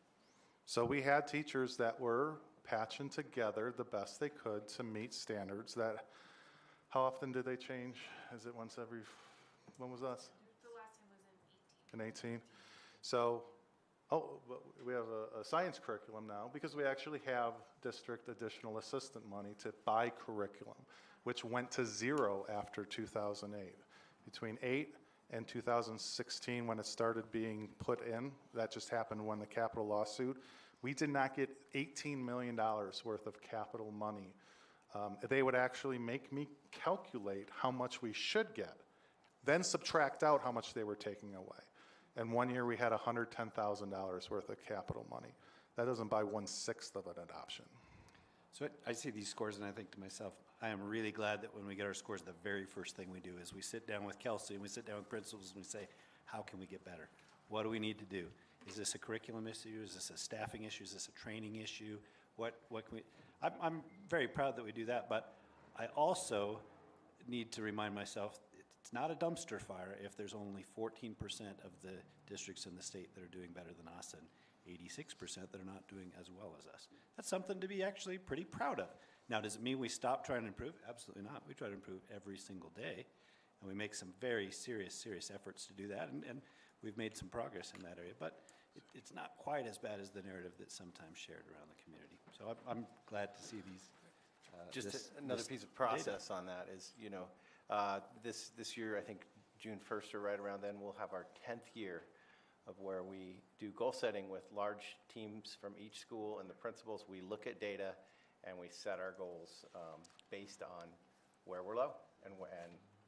So we had teachers that were patching together the best they could to meet standards that, how often did they change? Is it once every, when was us? The last time was in 18. In 18? So, we have a science curriculum now because we actually have district additional assistant money to buy curriculum, which went to 0 after 2008. Between 8 and 2016, when it started being put in, that just happened when the capital lawsuit, we did not get $18 million worth of capital money. They would actually make me calculate how much we should get, then subtract out how much they were taking away. And one year we had $110,000 worth of capital money. That doesn't buy 1/6 of an adoption. So I see these scores and I think to myself, I am really glad that when we get our scores, the very first thing we do is we sit down with Kelsey and we sit down with principals and we say, how can we get better? What do we need to do? Is this a curriculum issue? Is this a staffing issue? Is this a training issue? What can we, I'm very proud that we do that, but I also need to remind myself it's not a dumpster fire if there's only 14% of the districts in the state that are doing better than us and 86% that are not doing as well as us. That's something to be actually pretty proud of. Now, does it mean we stop trying to improve? Absolutely not. We try to improve every single day, and we make some very serious efforts to do that, and we've made some progress in that area, but it's not quite as bad as the narrative that's sometimes shared around the community. So I'm glad to see these. Just another piece of process on that is, you know, this year, I think June 1st or right around then, we'll have our 10th year of where we do goal setting with large teams from each school and the principals. We look at data and we set our goals based on where we're low, and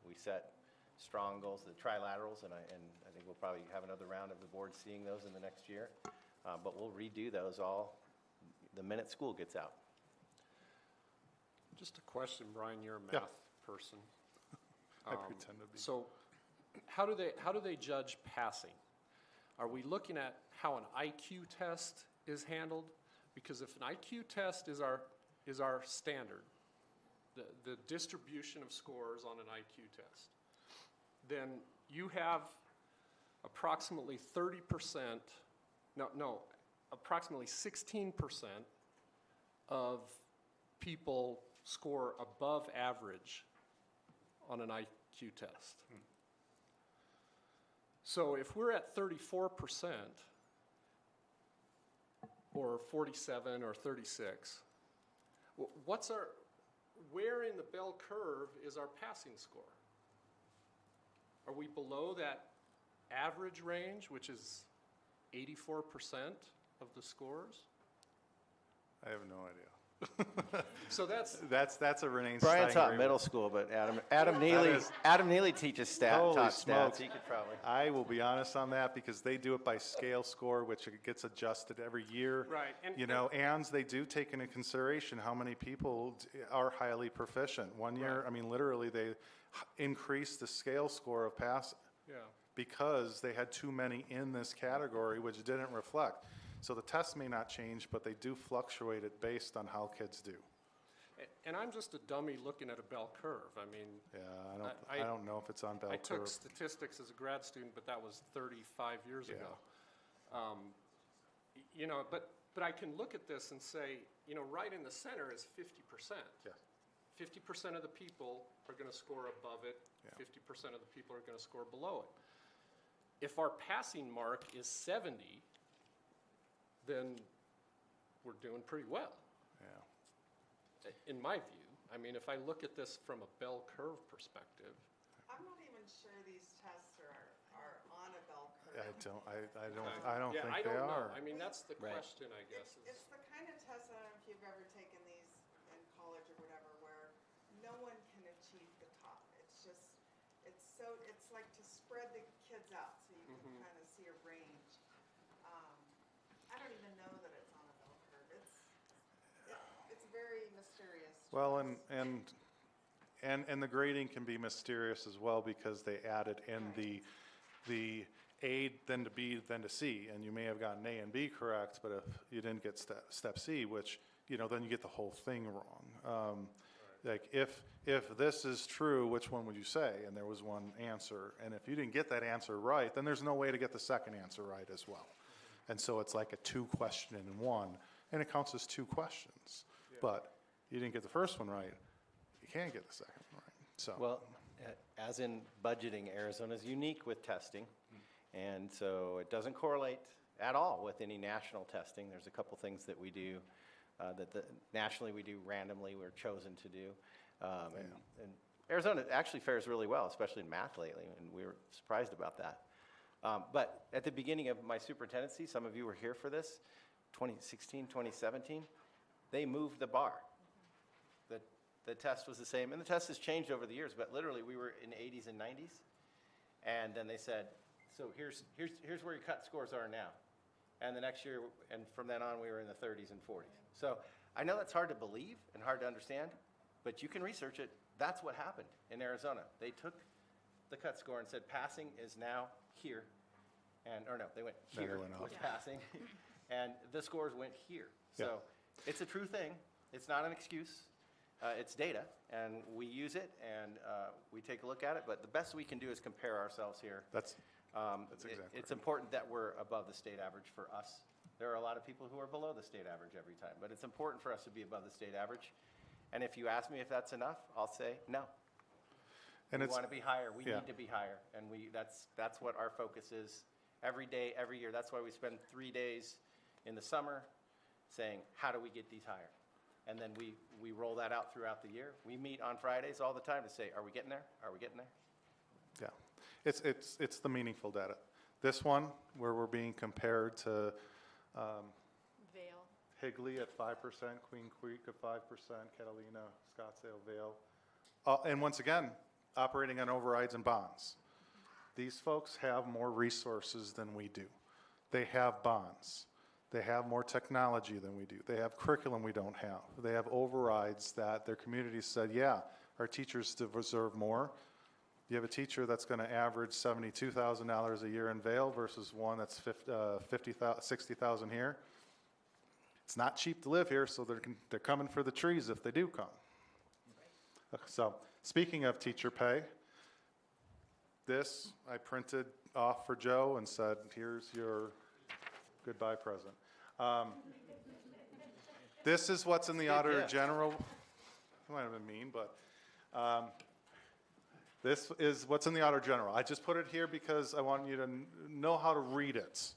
we set strong goals, the trilaterals, and I think we'll probably have another round of the board seeing those in the next year, but we'll redo those all the minute school gets out. Just a question, Brian, you're a Yeah. math person. I pretend to be. So how do they judge passing? Are we looking at how an IQ test is handled? Because if an IQ test is our standard, the distribution of scores on an IQ test, then you have approximately 30%, approximately 16% of people score above average on an IQ test. So if we're at 34% or 47 or 36, where in the bell curve is our passing score? Are we below that average range, which is 84% of the scores? I have no idea. So that's, That's a Renee Brian Stein taught grade. middle school, but Adam Neely teaches Holy taught stats. smokes. He could probably. I will be honest on that because they do it by scale score, which gets adjusted every year. right. You know, and they do take into consideration how many people are highly proficient. One year, Right. I mean, literally, they increased the scale score of pass Yeah. because they had too many in this category, which didn't reflect. So the test may not change, but they do fluctuate it based on how kids do. And I'm just a dummy looking at a bell curve. I mean, Yeah, I- I don't know if it's on bell I took curve. statistics as a grad student, but that was 35 years Yeah. ago. You know, but I can look at this and say, you know, right in the center is 50%. Yeah. 50% of the people are going to score above it. Yeah. 50% of the people are going to score below it. If our passing mark is 70, then we're doing pretty well, Yeah. in my view. I mean, if I look at this from a bell curve perspective, I'm not even sure these tests are on a bell curve. I don't yeah, think I they don't are. know. I mean, that's the Right. question, I guess. It's the kind of test, I don't know if you've ever taken these in college or whatever, where no one can achieve the top. It's just, it's like to spread the kids out so you can kind of see a range. I don't even know that it's on a bell curve. It's very mysterious. to Well, us. and the grading can be mysterious as well because they added in the A, then to B, then to C, and you may have gotten A and B correct, but if you didn't get step C, which, you know, then you get the whole thing wrong. Like, if this is true, which one would you say? And there was one answer, and if you didn't get that answer right, then there's no way to get the second answer right as well. And so it's like a 2 question in one, and it counts as 2 questions. But you didn't get the first one right, you can't get the second one right. So, Well, as in budgeting, Arizona's unique with testing, and so it doesn't correlate at all with any national testing. There's a couple things that we do nationally we do randomly, we're chosen to do. And Arizona actually fares really well, especially in math lately, and we were surprised about that. But at the beginning of my superintendency, some of you were here for this, 2016, 2017, they moved the bar. The test was the same, and the test has changed over the years, but literally we were in 80s and 90s, and then they said, so here's where your cut scores are now. And the next year, and from then on, we were in the 30s and 40s. So I know that's hard to believe and hard to understand, but you can research it. That's what happened in Arizona. They took the cut score and said passing is now here, they went No, they here went up. with passing, and the scores went here. Yeah. So it's a true thing. It's not an excuse. It's data, and we use it, and we take a look at it, but the best we can do is compare ourselves here. that's exactly It's right. important that we're above the state average for us. There are a lot of people who are below the state average every time, but it's important for us to be above the state average. And if you ask me if that's enough, I'll say no. And We it's, want to be higher. We yeah. need to be higher, and that's what our focus is every day, every year. That's why we spend 3 days in the summer saying, how do we get these higher? And then we roll that out throughout the year. We meet on Fridays all the time to say, are we getting there? Are we getting there? yeah, it's the meaningful data. This one, where we're being compared to Vale. Higley at 5%, Queen Creek at 5%, Catalina, Scottsdale, Vale. And once again, operating on overrides and bonds. These folks have more resources than we do. They have bonds. They have more technology than we do. They have curriculum we don't have. They have overrides that their communities said, yeah, our teachers deserve more. You have a teacher that's going to average $72,000 a year in Vail versus one that's $60,000 here. It's not cheap to live here, so they're coming for the trees if they do come. So, speaking of teacher pay, this I printed off for Joe and said, here's your goodbye present. This is what's in the Auditor General. It might have been mean, but this is what's in the Auditor General. I just put it here because I want you to know how to read it.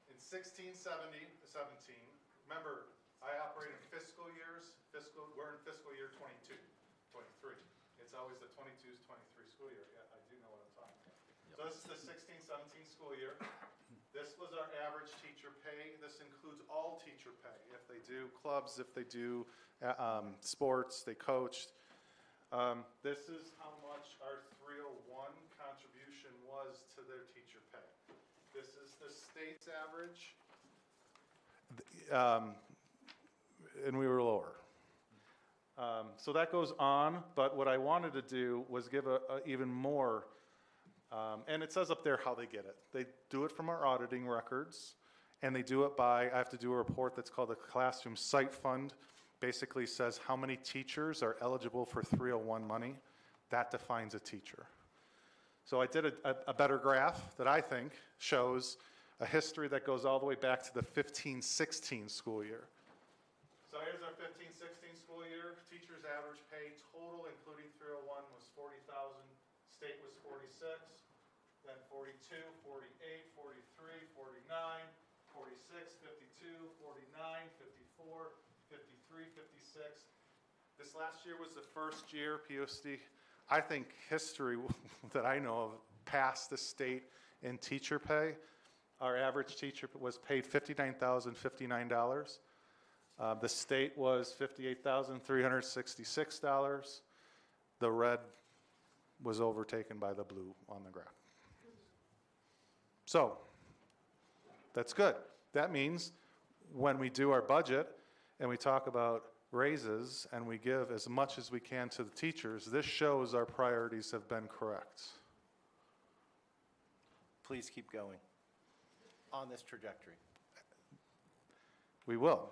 In 16, 17, remember, I operate in fiscal years. We're in fiscal year 22, 23. It's always the 22s, 23 school year. Yeah, I do know what I'm talking about. So this is the 16, 17 school year. This was our average teacher pay. This includes all teacher pay. If they do clubs, if they do sports, they coached. This is how much our 301 contribution was to their teacher pay. This is the state's average, and we were lower. So that goes on, but what I wanted to do was give a even more, and it says up there how they get it. They do it from our auditing records, and they do it by, I have to do a report that's called the Classroom Site Fund. Basically says how many teachers are eligible for 301 money. That defines a teacher. So I did a better graph that I think shows a history that goes all the way back to the 15-16 school year. So here's our 15-16 school year. Teachers' average pay total, including 301, was $40,000. State was 46, then 42, 48, 43, 49, 46, 52, 49, 54, 53, 56. This last year was the first year PUSD, I think history that I know of, passed the state in teacher pay. Our average teacher was paid $59,059. The state was $58,366. The red was overtaken by the blue on the graph. So that's good. That means when we do our budget and we talk about raises and we give as much as we can to the teachers, this shows our priorities have been correct. Please keep going on this trajectory. We will.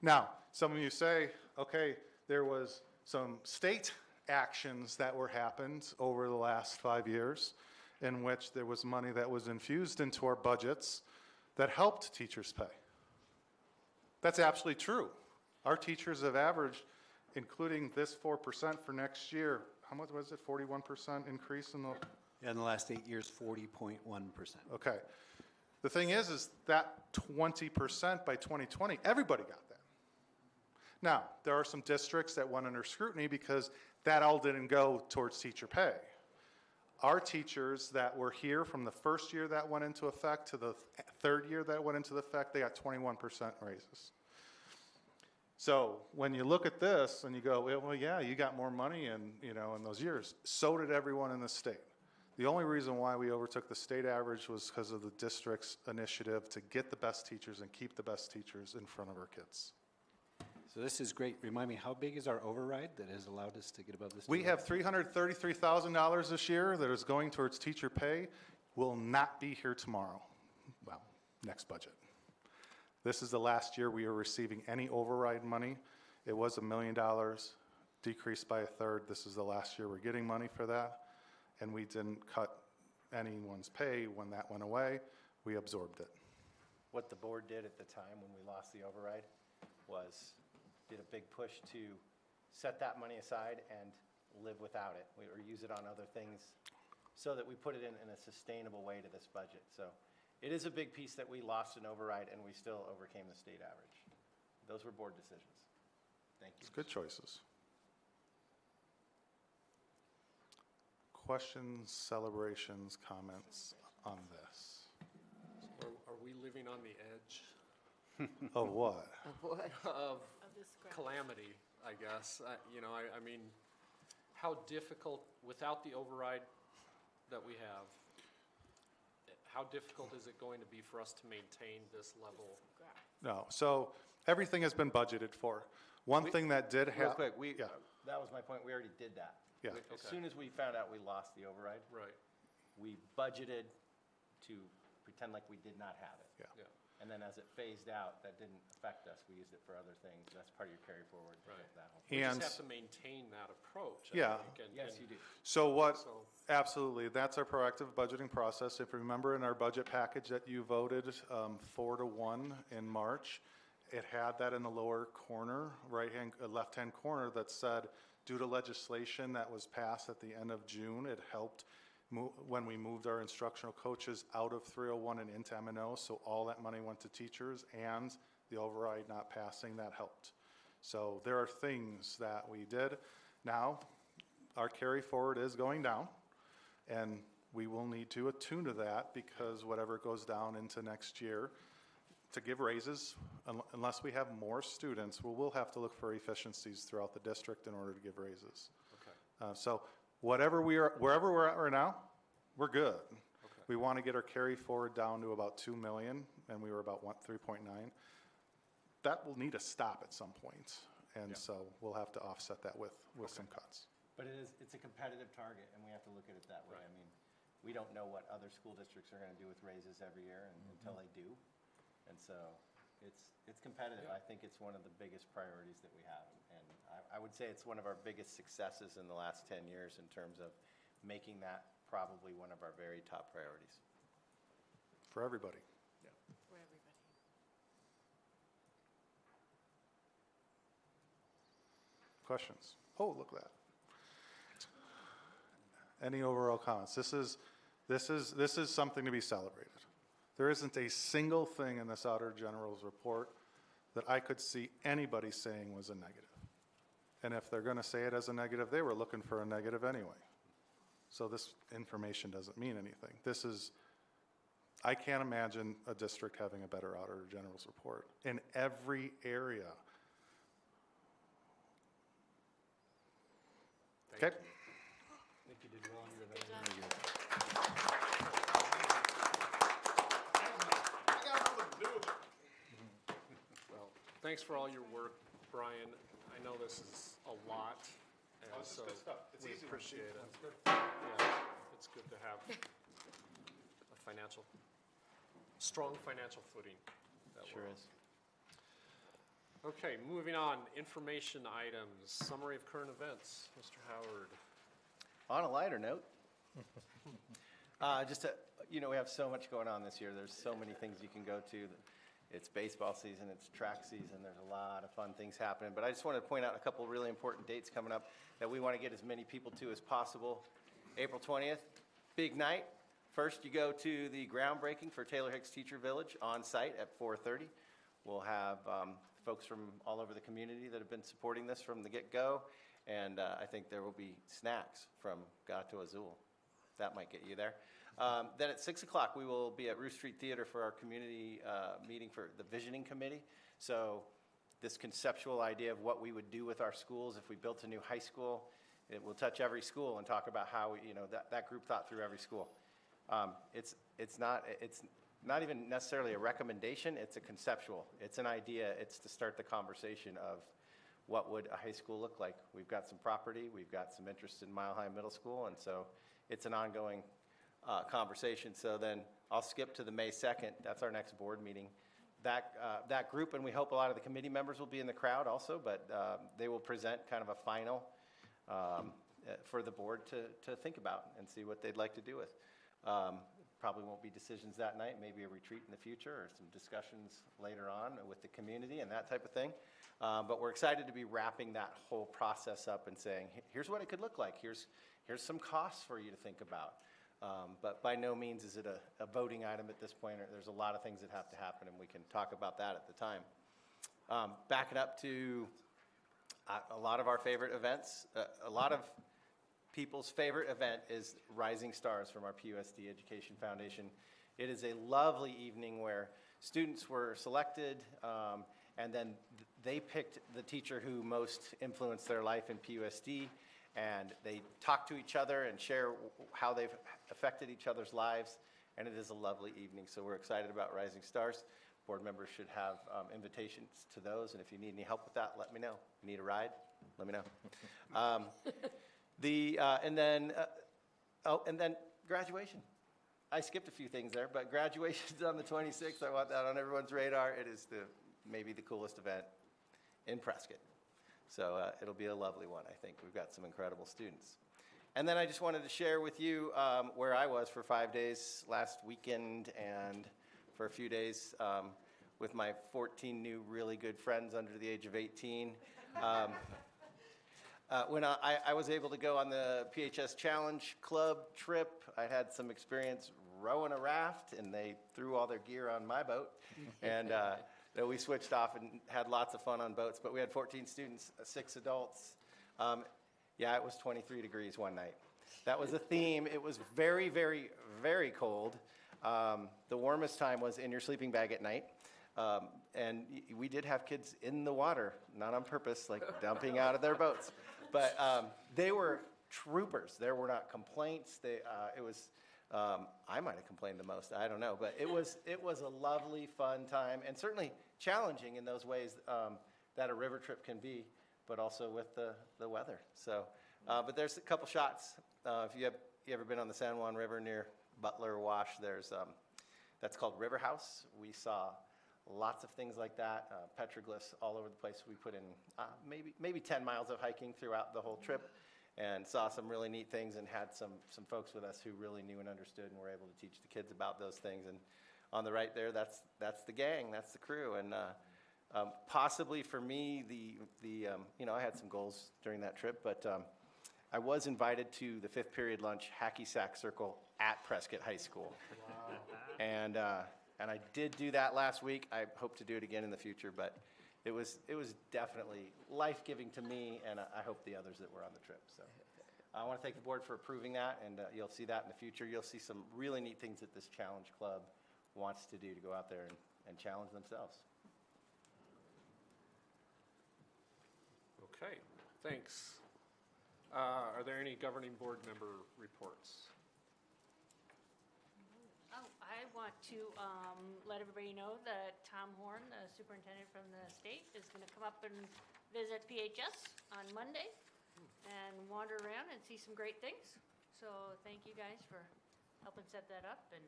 Now, some of you say, okay, there was some state actions that were happened over the last 5 years in which there was money that was infused into our budgets that helped teachers pay. That's absolutely true. Our teachers have averaged, including this 4% for next year, how much was it, 41% increase in the? In the last 8 years, 40.1%. Okay. The thing is that 20% by 2020, everybody got that. Now, there are some districts that went under scrutiny because that all didn't go towards teacher pay. Our teachers that were here from the first year that went into effect to the third year that went into effect, they got 21% raises. So when you look at this and you go, well, yeah, you got more money in those years. So did everyone in the state. The only reason why we overtook the state average was because of the district's initiative to get the best teachers and keep the best teachers in front of our kids. So this is great. Remind me, how big is our override that has allowed us to get above this? We have $333,000 this year that is going towards teacher pay. Will not be here tomorrow. Well, next budget. This is the last year we are receiving any override money. It was $1 million, decreased by a third. This is the last year we're getting money for that. And we didn't cut anyone's pay when that went away. We absorbed it. What the board did at the time when we lost the override was did a big push to set that money aside and live without it, or use it on other things so that we put it in a sustainable way to this budget. So it is a big piece that we lost an override and we still overcame the state average. Those were board decisions. Thank you. It's good choices. Questions, celebrations, comments on this? Are we living on the edge Of what? of this graph. calamity, I guess? I mean, how difficult, without the override that we have, how difficult is it going to be for us to maintain this level? No, so everything has been budgeted for. One thing that did Real happen. quick, that was my point. We already did that. Yeah. As soon as we found out we lost the override, Right, we budgeted to pretend like we did not have it. yeah, And then as it phased out, that didn't affect us. We used it for other things. That's part of your carry forward. Right. That whole we And- just have to maintain that approach, I Yeah. think, and- Yes, and you do. so- Absolutely, that's our proactive budgeting process. If you remember in our budget package that you voted 4-1 in March, it had that in the lower corner, left-hand corner that said, due to legislation that was passed at the end of June, it helped when we moved our instructional coaches out of 301 and into M&O, so all that money went to teachers, and the override not passing, that helped. So there are things that we did. Now, our carry forward is going down, and we will need to attune to that because whatever goes down into next year, to give raises, unless we have more students, we'll have to look for efficiencies throughout the district in order to give raises. Okay. So wherever we're at right now, we're good. Okay. We want to get our carry forward down to about 2 million, and we were about 3.9. That will need to stop at some point, and so we'll have to offset that with some cuts. But it's a competitive target, and we have to look at it that way. I mean, we don't know what other school districts are going to do with raises every year until they do. And so it's competitive. Yeah. I think it's one of the biggest priorities that we have. And I would say it's one of our biggest successes in the last 10 years in terms of making that probably one of our very top priorities. For everybody. For everybody. Questions? Oh, look at that. Any overall comments? This is something to be celebrated. There isn't a single thing in this Auditor General's report that I could see anybody saying was a negative. And if they're going to say it as a negative, they were looking for a negative anyway. So this information doesn't mean anything. I can't imagine a district having a better Auditor General's report in every area. Okay. I think you did well on your Well, thanks for all your work, Brian. I know this is a lot, and so we appreciate it. Yeah, it's good to have a strong financial footing. that Sure we're on. is. Okay, moving on, information items, summary of current events. Mr. Howard. On a lighter note, we have so much going on this year. There's so many things you can go to. It's baseball season, it's track season, there's a lot of fun things happening. But I just want to point out a couple of really important dates coming up that we want to get as many people to as possible. April 20th, big night. First, you go to the groundbreaking for Taylor Hicks Teacher Village on site at 4:30. We'll have folks from all over the community that have been supporting this from the get-go. And I think there will be snacks from Gato Azul. That might get you there. Then at 6 o'clock, we will be at Roof Street Theater for our community meeting for the visioning committee. So this conceptual idea of what we would do with our schools if we built a new high school, it will touch every school and talk about how that group thought through every school. It's not even necessarily a recommendation, it's a conceptual. It's an idea, it's to start the conversation of what would a high school look like. We've got some property, we've got some interest in Mile High Middle School, and so it's an ongoing conversation. So then I'll skip to the May 2nd, that's our next board meeting. That group, and we hope a lot of the committee members will be in the crowd also, but they will present kind of a final for the board to think about and see what they'd like to do with. Probably won't be decisions that night, maybe a retreat in the future or some discussions later on with the community and that type of thing. But we're excited to be wrapping that whole process up and saying, here's what it could look like. Here's some costs for you to think about. But by no means is it a voting item at this point. There's a lot of things that have to happen, and we can talk about that at the time. Backing up to a lot of our favorite events, a lot of people's favorite event is Rising Stars from our PUSD Education Foundation. It is a lovely evening where students were selected, and then they picked the teacher who most influenced their life in PUSD, and they talk to each other and share how they've affected each other's lives, and it is a lovely evening. So we're excited about Rising Stars. Board members should have invitations to those, and if you need any help with that, let me know. If you need a ride, let me know. And then graduation. I skipped a few things there, but graduation's on the 26th. I want that on everyone's radar. It is maybe the coolest event in Prescott. So it'll be a lovely one, I think. We've got some incredible students. And then I just wanted to share with you where I was for 5 days last weekend and for a few days with my 14 new really good friends under the age of 18. When I was able to go on the PHS Challenge Club trip, I had some experience rowing a raft, and they threw all their gear on my boat. And we switched off and had lots of fun on boats. But we had 14 students, 6 adults. It was 23 degrees one night. That was a theme. It was very, very, very cold. The warmest time was in your sleeping bag at night. And we did have kids in the water, not on purpose, like dumping out of their boats. But they were troopers. There were not complaints. It was, I might have complained the most, I don't know. But it was a lovely, fun time, and certainly challenging in those ways that a river trip can be, but also with the weather. So, but there's a couple shots. If you ever been on the San Juan River near Butler Wash, there's that's called River House. We saw lots of things like that, petroglyphs all over the place. We put in maybe 10 miles of hiking throughout the whole trip, and saw some really neat things, and had some folks with us who really knew and understood and were able to teach the kids about those things. And on the right there, that's the gang, that's the crew. And possibly for me, I had some goals during that trip, but I was invited to the 5th period lunch hacky sack circle at Prescott High School. Wow. And I did do that last week. I hope to do it again in the future, but it was definitely life-giving to me, and I hope the others that were on the trip. So I want to thank the board for approving that, and you'll see that in the future. You'll see some really neat things that this Challenge Club wants to do to go out there and challenge themselves. Okay, thanks. Are there any governing board member reports? Oh, I want to let everybody know that Tom Horn, the superintendent from the state, is going to come up and visit PHS on Monday and wander around and see some great things. So thank you guys for helping set that up, and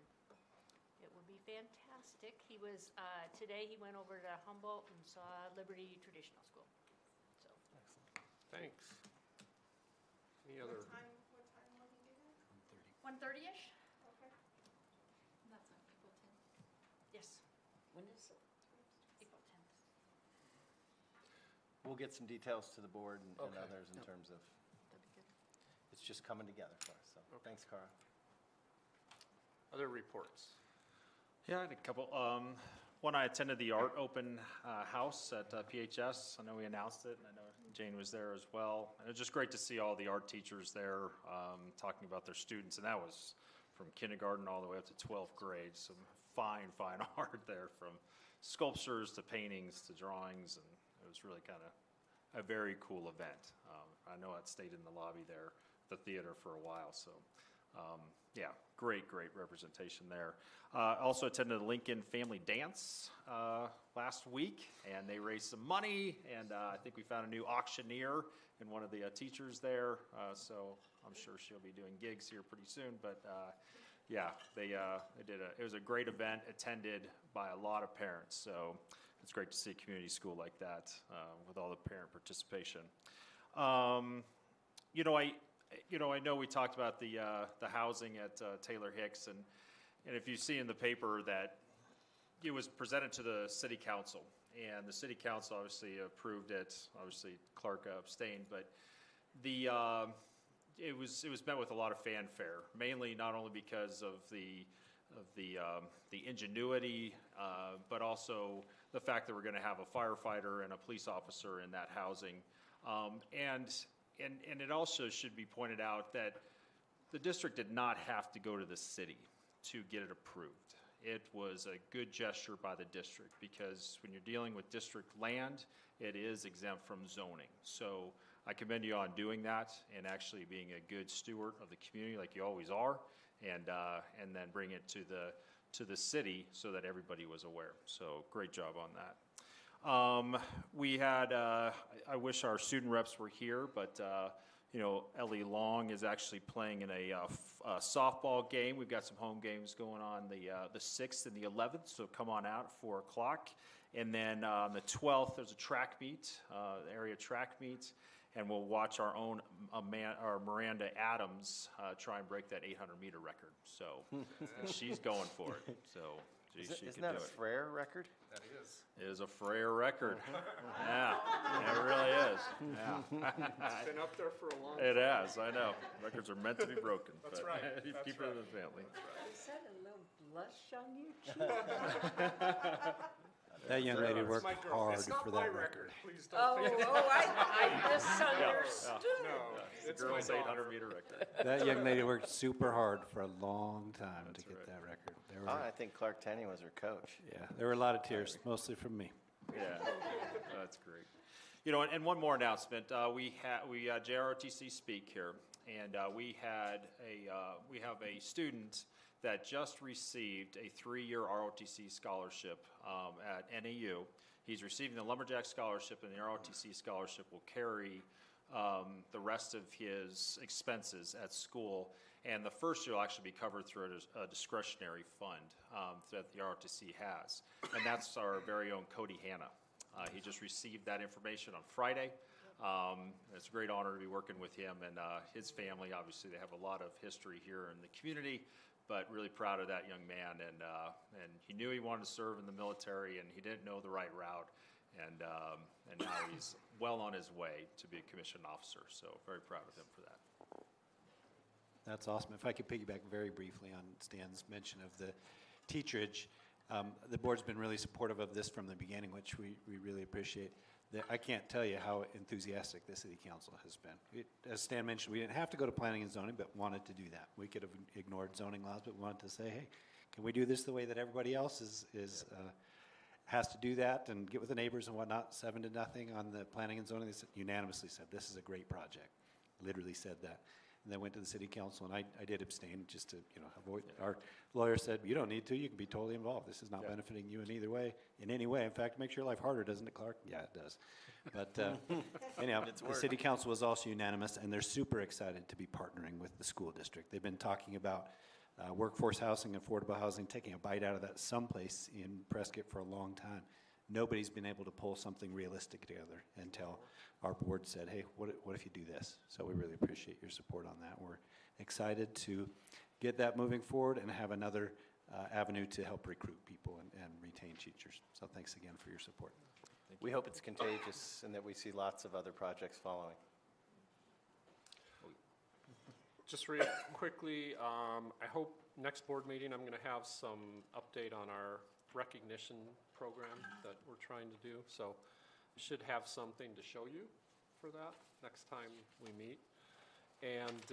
it will be fantastic. He was, today he went over to Humboldt and saw Liberty Traditional School. So. Thanks. Any other? What time will he be there? 1:30-ish? Okay. That's on April 10th. Yes, When is it? April 10th. We'll get some details to the board and Okay. others in terms of, That'd be good. it's just coming together for us. So thanks, Cara. Other reports? Yeah, I had a couple. One, I attended the art open house at PHS. I know we announced it, and I know Jane was there as well. And it was just great to see all the art teachers there talking about their students, and that was from kindergarten all the way up to 12th grade. Some fine art there, from sculptures to paintings to drawings, and it was really kind of a very cool event. I know I'd stayed in the lobby there, the theater, for a while, so yeah, great representation there. Also attended the Lincoln Family Dance last week, and they raised some money, and I think we found a new auctioneer in one of the teachers there, so I'm sure she'll be doing gigs here pretty soon. But yeah, they did it was a great event, attended by a lot of parents, so it's great to see a community school like that with all the parent participation. I know we talked about the housing at Taylor Hicks, and if you see in the paper that it was presented to the city council, and the city council obviously approved it. Obviously, Clark abstained, but it was met with a lot of fanfare, mainly not only because of the ingenuity, but also the fact that we're going to have a firefighter and a police officer in that housing, And it also should be pointed out that the district did not have to go to the city to get it approved. It was a good gesture by the district, because when you're dealing with district land, it is exempt from zoning. So I commend you on doing that and actually being a good steward of the community, like you always are, and then bring it to the city so that everybody was aware. So great job on that. We had, I wish our student reps were here, but Ellie Long is actually playing in a softball game. We've got some home games going on the 6th and the 11th, so come on out at 4 o'clock. And then on the 12th, there's a track meet, area track meet, and we'll watch our own Miranda Adams try and break that 800-meter record. So and she's going for it. So she Isn't could that do a it. Frere record? That is. It is a Frere record. Yeah, it really is. Yeah. It's been up there for a long time. It has, I know. Records are meant to be broken. That's but right. You That's keep it in the family. Is that a little blush on your cheek? That young lady worked My girl. hard It's not for my that record. Please don't think. I misunderstood. No, it's my Girls daughter. 800-meter record. That young lady worked super hard for a long time to That's get right. that record. I think Clark Tenney was her coach. Yeah, there were a lot of tears, mostly from me. Yeah, that's great. You know, and one more announcement. We JROTC Speak here, and we have a student that just received a 3-year ROTC scholarship at NAU. He's receiving the Lumberjack Scholarship, and the ROTC Scholarship will carry the rest of his expenses at school. And the first year will actually be covered through a discretionary fund that the ROTC has. And that's our very own Cody Hanna. He just received that information on Friday. It's a great honor to be working with him and his family. Obviously, they have a lot of history here in the community, but really proud of that young man. And he knew he wanted to serve in the military, and he didn't know the right route. And now he's well on his way to be a commissioned officer. So very proud of him for that. That's awesome. If I could piggyback very briefly on Stan's mention of the teacherage, the board's been really supportive of this from the beginning, which we really appreciate. I can't tell you how enthusiastic the city council has been. As Stan mentioned, we didn't have to go to planning and zoning, but wanted to do that. We could have ignored zoning laws, but wanted to say, hey, can we do this the way that everybody else has to do that and get with the neighbors and whatnot? 7-0 on the planning and zoning. They unanimously said, this is a great project. Literally said that. And then went to the city council, and I did abstain just to, avoid. Our lawyer said, you don't need to. You can be totally involved. This is not benefiting you in any way. In fact, it makes your life harder, doesn't it, Clark? Yeah, it does. But anyhow, the city council was also unanimous, and they're super excited to be partnering with the school district. They've been talking about workforce housing, affordable housing, taking a bite out of that someplace in Prescott for a long time. Nobody's been able to pull something realistic together until our board said, hey, what if you do this? So we really appreciate your support on that. We're excited to get that moving forward and have another avenue to help recruit people and retain teachers. So thanks again for your support. We hope it's contagious and that we see lots of other projects following. Just real quickly, I hope next board meeting I'm going to have some update on our recognition program that we're trying to do. So I should have something to show you for that next time we meet. And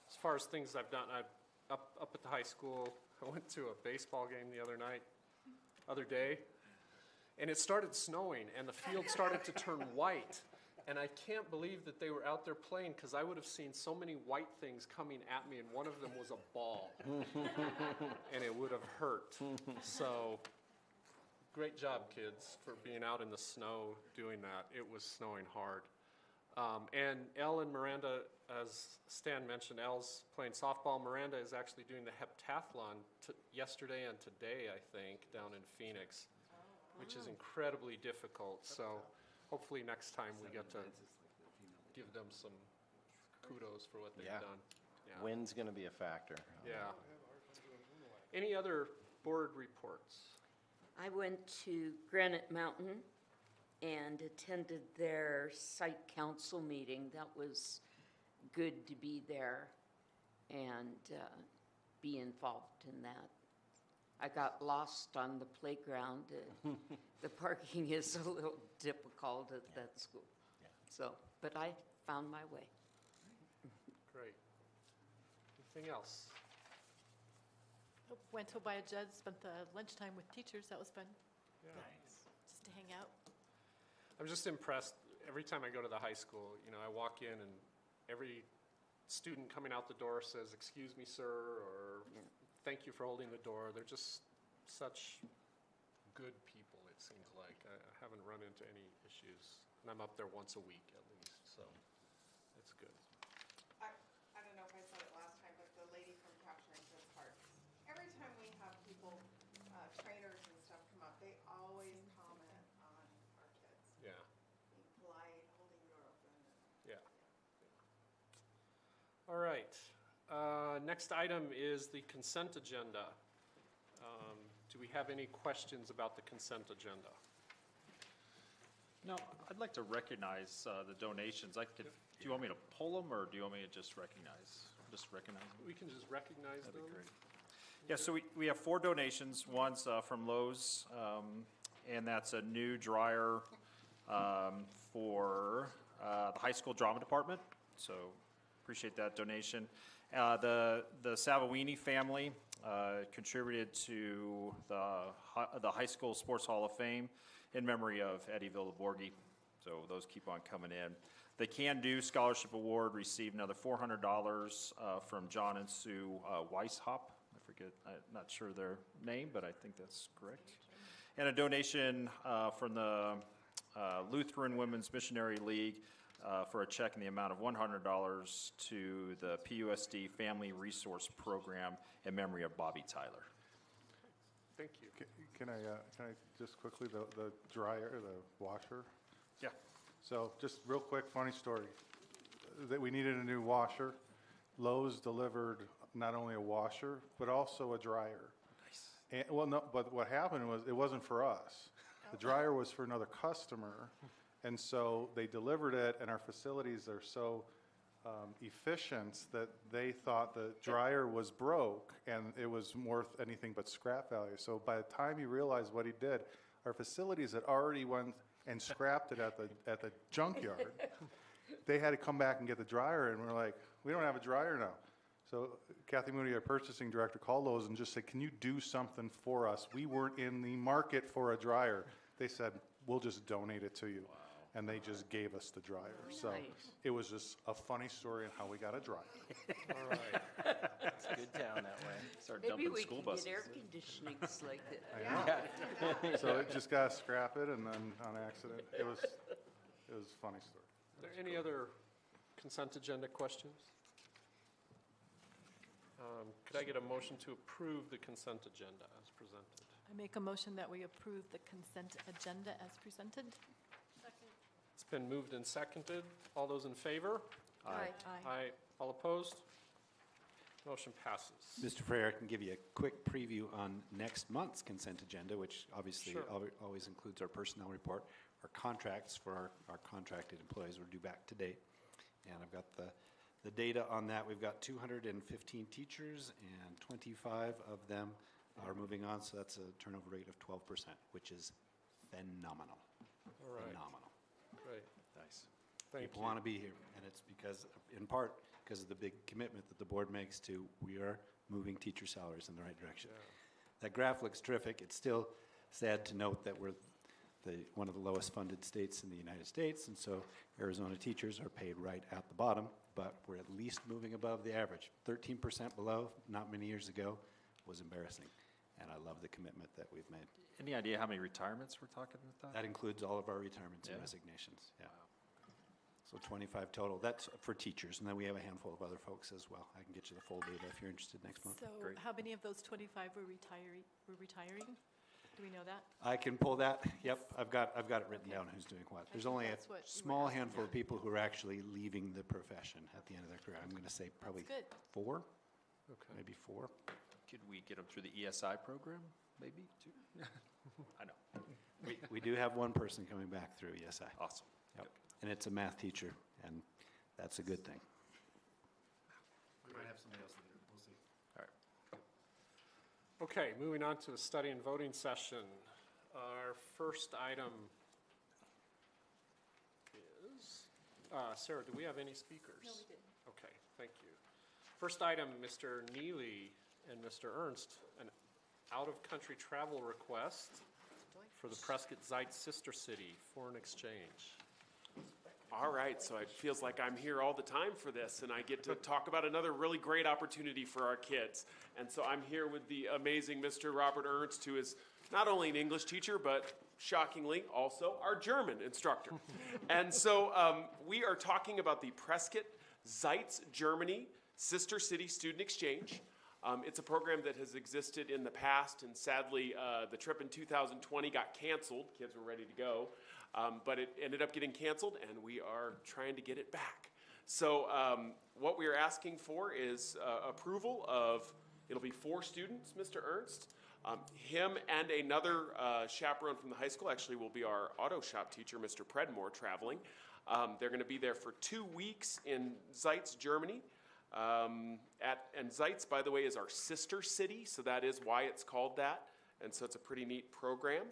as far as things I've done, up at the high school, I went to a baseball game the other day, and it started snowing, and the field started to turn white. And I can't believe that they were out there playing, because I would have seen so many white things coming at me, and one of them was a ball. And it would have hurt. So great job, kids, for being out in the snow doing that. It was snowing hard. And Elle and Miranda, as Stan mentioned, Elle's playing softball. Miranda is actually doing the heptathlon yesterday and today, I think, down in Phoenix, which is incredibly difficult. So hopefully next time we get to give them some kudos for what they've done. Yeah. Wind's going to be a factor. Yeah. Any other board reports? I went to Granite Mountain and attended their site council meeting. That was good to be there and be involved in that. I got lost on the playground. The parking is a little difficult at that school. So, but I found my way. Great. Anything else? Went to Obaya Judd, spent the lunchtime with teachers. That was fun. Yeah. Just to hang out. I'm just impressed. Every time I go to the high school, I walk in and every student coming out the door says, "Excuse me, sir," or "Thank you for holding the door." They're just such good people, it seems like. I haven't run into any issues. And I'm up there once a week at least, so it's good. I don't know if I said it last time, but the lady from Capturing Kids Hearts, every time we have people, trainers and stuff come up, they always comment on our kids. Yeah, Being polite, holding the door open. yeah. All right. Next item is the consent agenda. Do we have any questions about the consent agenda? No, I'd like to recognize the donations. Do you want me to pull them, or do you want me to just recognize? Just recognize them? We can just recognize That'd them. be great. Yeah, so we have 4 donations. One's from Lowe's and that's a new dryer for the high school drama department. So appreciate that donation. The Savawini family contributed to the High School Sports Hall of Fame in memory of Eddie Villaborgi. So those keep on coming in. The Can Do Scholarship Award received another $400 from John and Sue Weishaupt. I forget, I'm not sure their name, but I think that's correct. And a donation from the Lutheran Women's Missionary League for a check in the amount of $100 to the PUSD Family Resource Program in memory of Bobby Tyler. Thank you. Can I just quickly, the dryer, the washer? Yeah. So just real quick, funny story, that we needed a new washer. Lowe's delivered not only a washer, but also a dryer. Nice. And, well, no, but what happened was, it wasn't for us. The dryer was for another customer, and so they delivered it, and our facilities are so efficient that they thought the dryer was broke, and it was worth anything but scrap value. So by the time he realized what he did, our facilities had already went and scrapped it at the junkyard. They had to come back and get the dryer, and we're like, we don't have a dryer now. So Kathy Moody, our purchasing director, called Lowe's and just said, can you do something for us? We weren't in the market for a dryer. They said, we'll just donate it to you. Wow. And they just gave us the dryer. So it was just a funny story on how we got a dryer. All right. It's a good town that way. Start Maybe dumping we school can buses. get air conditioning like that. I know. So it just got to scrap it, and then on accident, it was a funny story. Are there any other consent agenda questions? Could I get a motion to approve the consent agenda as presented? I make a motion that we approve the consent agenda as presented. It's been moved and seconded. All those in favor? Aye. Aye. All opposed? Motion passes. Mr. Freire, I can give you a quick preview on next month's consent agenda, which obviously Sure. always includes our personnel report. Our contracts for our contracted employees were due back to date. And I've got the data on that. We've got 215 teachers, and 25 of them are moving on, so that's a turnover rate of 12%, which is phenomenal. All right. Phenomenal. Great. Nice. Thank People you. want to be here, and it's because, in part, because of the big commitment that the board makes to, we are moving teacher salaries in the right direction. Yeah. That graph looks terrific. It's still sad to note that we're one of the lowest funded states in the United States, and so Arizona teachers are paid right at the bottom, but we're at least moving above the average. 13% below, not many years ago, was embarrassing, and I love the commitment that we've made. Any idea how many retirements we're talking about? That includes all of our retirements and Yeah. resignations, yeah. So 25 total. That's for teachers, and then we have a handful of other folks as well. I can get you the full data if you're interested next month. So Great. how many of those 25 were retiring? Do we know that? I can pull that. Yep, I've got it written down who's doing what. There's think only a that's what you were small asking. handful of people who are actually leaving the profession at the end of their career. I'm going to say probably Good. 4, Okay. maybe 4. Could we get them through the ESI program, maybe, too? I know. We do have one person coming back through ESI. Awesome. Yep. And it's a math teacher, and that's a good thing. We might have somebody else later. We'll see. All right. Okay, moving on to the study and voting session. Our first item is, Sarah, do we have any speakers? No, we didn't. Okay, thank you. First item, Mr. Neely and Mr. Ernst, an out-of-country travel request for the Prescott Zeitz sister city foreign exchange. All right, so it feels like I'm here all the time for this, and I get to talk about another really great opportunity for our kids. And so I'm here with the amazing Mr. Robert Ernst, who is not only an English teacher, but shockingly also our German instructor. And so we are talking about the Prescott Zeitz Germany Sister City Student Exchange. It's a program that has existed in the past, and sadly, the trip in 2020 got canceled. Kids were ready to go. But it ended up getting canceled, and we are trying to get it back. So what we are asking for is approval of, it'll be 4 students, Mr. Ernst. Him and another chaperone from the high school actually will be our auto shop teacher, Mr. Predmore, traveling. They're going to be there for 2 weeks in Zeitz, Germany. And Zeitz, by the way, is our sister city, so that is why it's called that. And so it's a pretty neat program.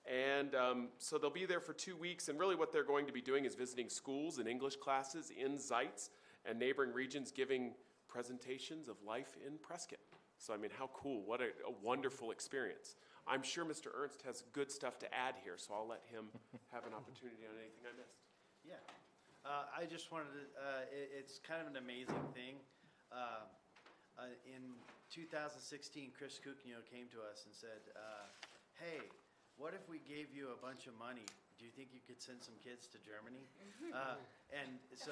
And so they'll be there for 2 weeks, and really what they're going to be doing is visiting schools and English classes in Zeitz and neighboring regions, giving presentations of life in Prescott. So I mean, how cool, what a wonderful experience. I'm sure Mr. Ernst has good stuff to add here, so I'll let him have an opportunity on anything I missed. Yeah, I just wanted to, it's kind of an amazing thing. In 2016, Chris Kuknio came to us and said, hey, what if we gave you a bunch of money? Do you think you could send some kids to Germany? And so,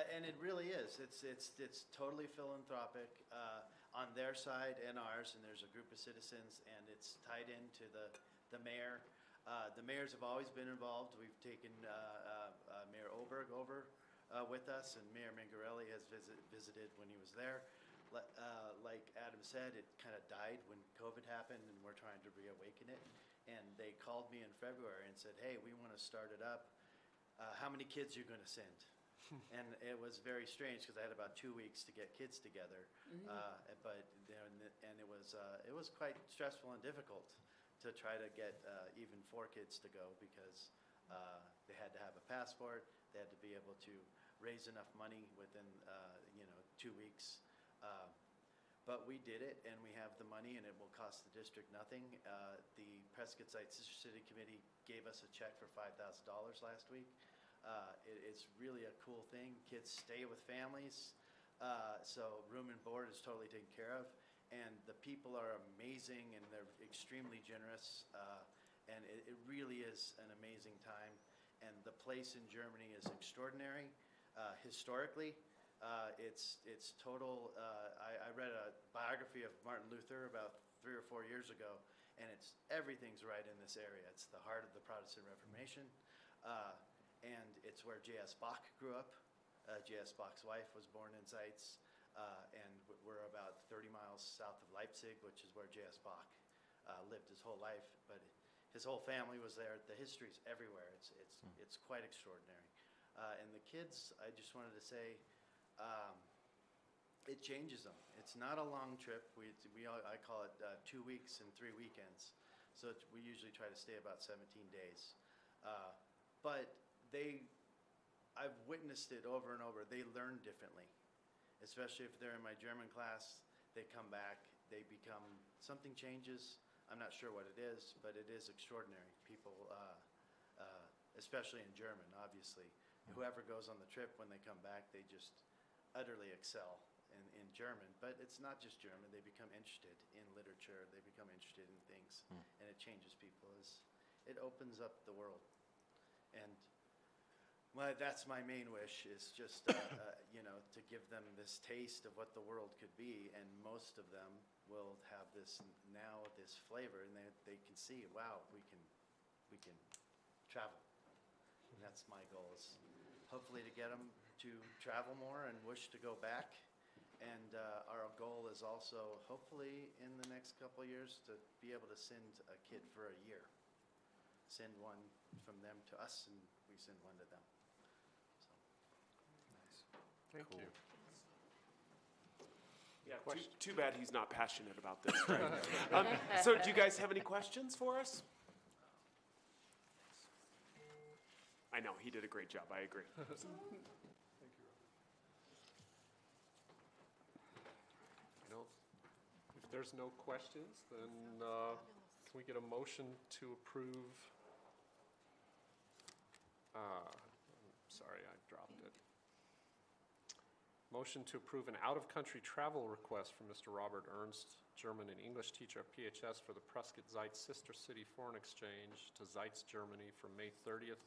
and it really is. It's totally philanthropic on their side and ours, and there's a group of citizens, and it's tied into the mayor. The mayors have always been involved. We've taken Mayor Oberg over with us, and Mayor Mingarelli has visited when he was there. Like Adam said, it kind of died when COVID happened, and we're trying to reawaken it. And they called me in February and said, hey, we want to start it up. How many kids are you going to send? And it was very strange because I had about 2 weeks to get kids together. But and it was quite stressful and difficult to try to get even 4 kids to go, because they had to have a passport. They had to be able to raise enough money within 2 weeks. But we did it, and we have the money, and it will cost the district nothing. The Prescott Site Sister City Committee gave us a check for $5,000 last week. It's really a cool thing. Kids stay with families, so room and board is totally taken care of. And the people are amazing, and they're extremely generous, and it really is an amazing time. And the place in Germany is extraordinary. Historically, it's total. I read a biography of Martin Luther about 3 or 4 years ago, and everything's right in this area. It's the heart of the Protestant Reformation, and it's where J.S. Bach grew up. J.S. Bach's wife was born in Zeitz, and we're about 30 miles south of Leipzig, which is where J.S. Bach lived his whole life. But his whole family was there. The history's everywhere. It's quite extraordinary. And the kids, I just wanted to say, it changes them. It's not a long trip. I call it 2 weeks and 3 weekends. So we usually try to stay about 17 days. But I've witnessed it over and over. They learn differently, especially if they're in my German class. They come back, something changes. I'm not sure what it is, but it is extraordinary. People, especially in German, obviously. Whoever goes on the trip, when they come back, they just utterly excel in German. But it's not just German. They become interested in literature. They become interested in things. And it changes people. It opens up the world. And that's my main wish, is just to give them this taste of what the world could be. And most of them will have this flavor, and they can see, wow, we can travel. And that's my goal, is hopefully to get them to travel more and wish to go back. And our goal is also, hopefully, in the next couple of years, to be able to send a kid for a year. Send one from them to us, and we send one to them. So. Nice. Thank you. Yeah, too bad he's not passionate about this, right? So do you guys have any questions for us? I know, he did a great job, I agree. If there's no questions, then can we get a motion to approve? Sorry, I dropped it. Motion to approve an out-of-country travel request from Mr. Robert Ernst, German and English teacher at PHS, for the Prescott Zeitz Sister City Foreign Exchange to Zeitz, Germany from May 30th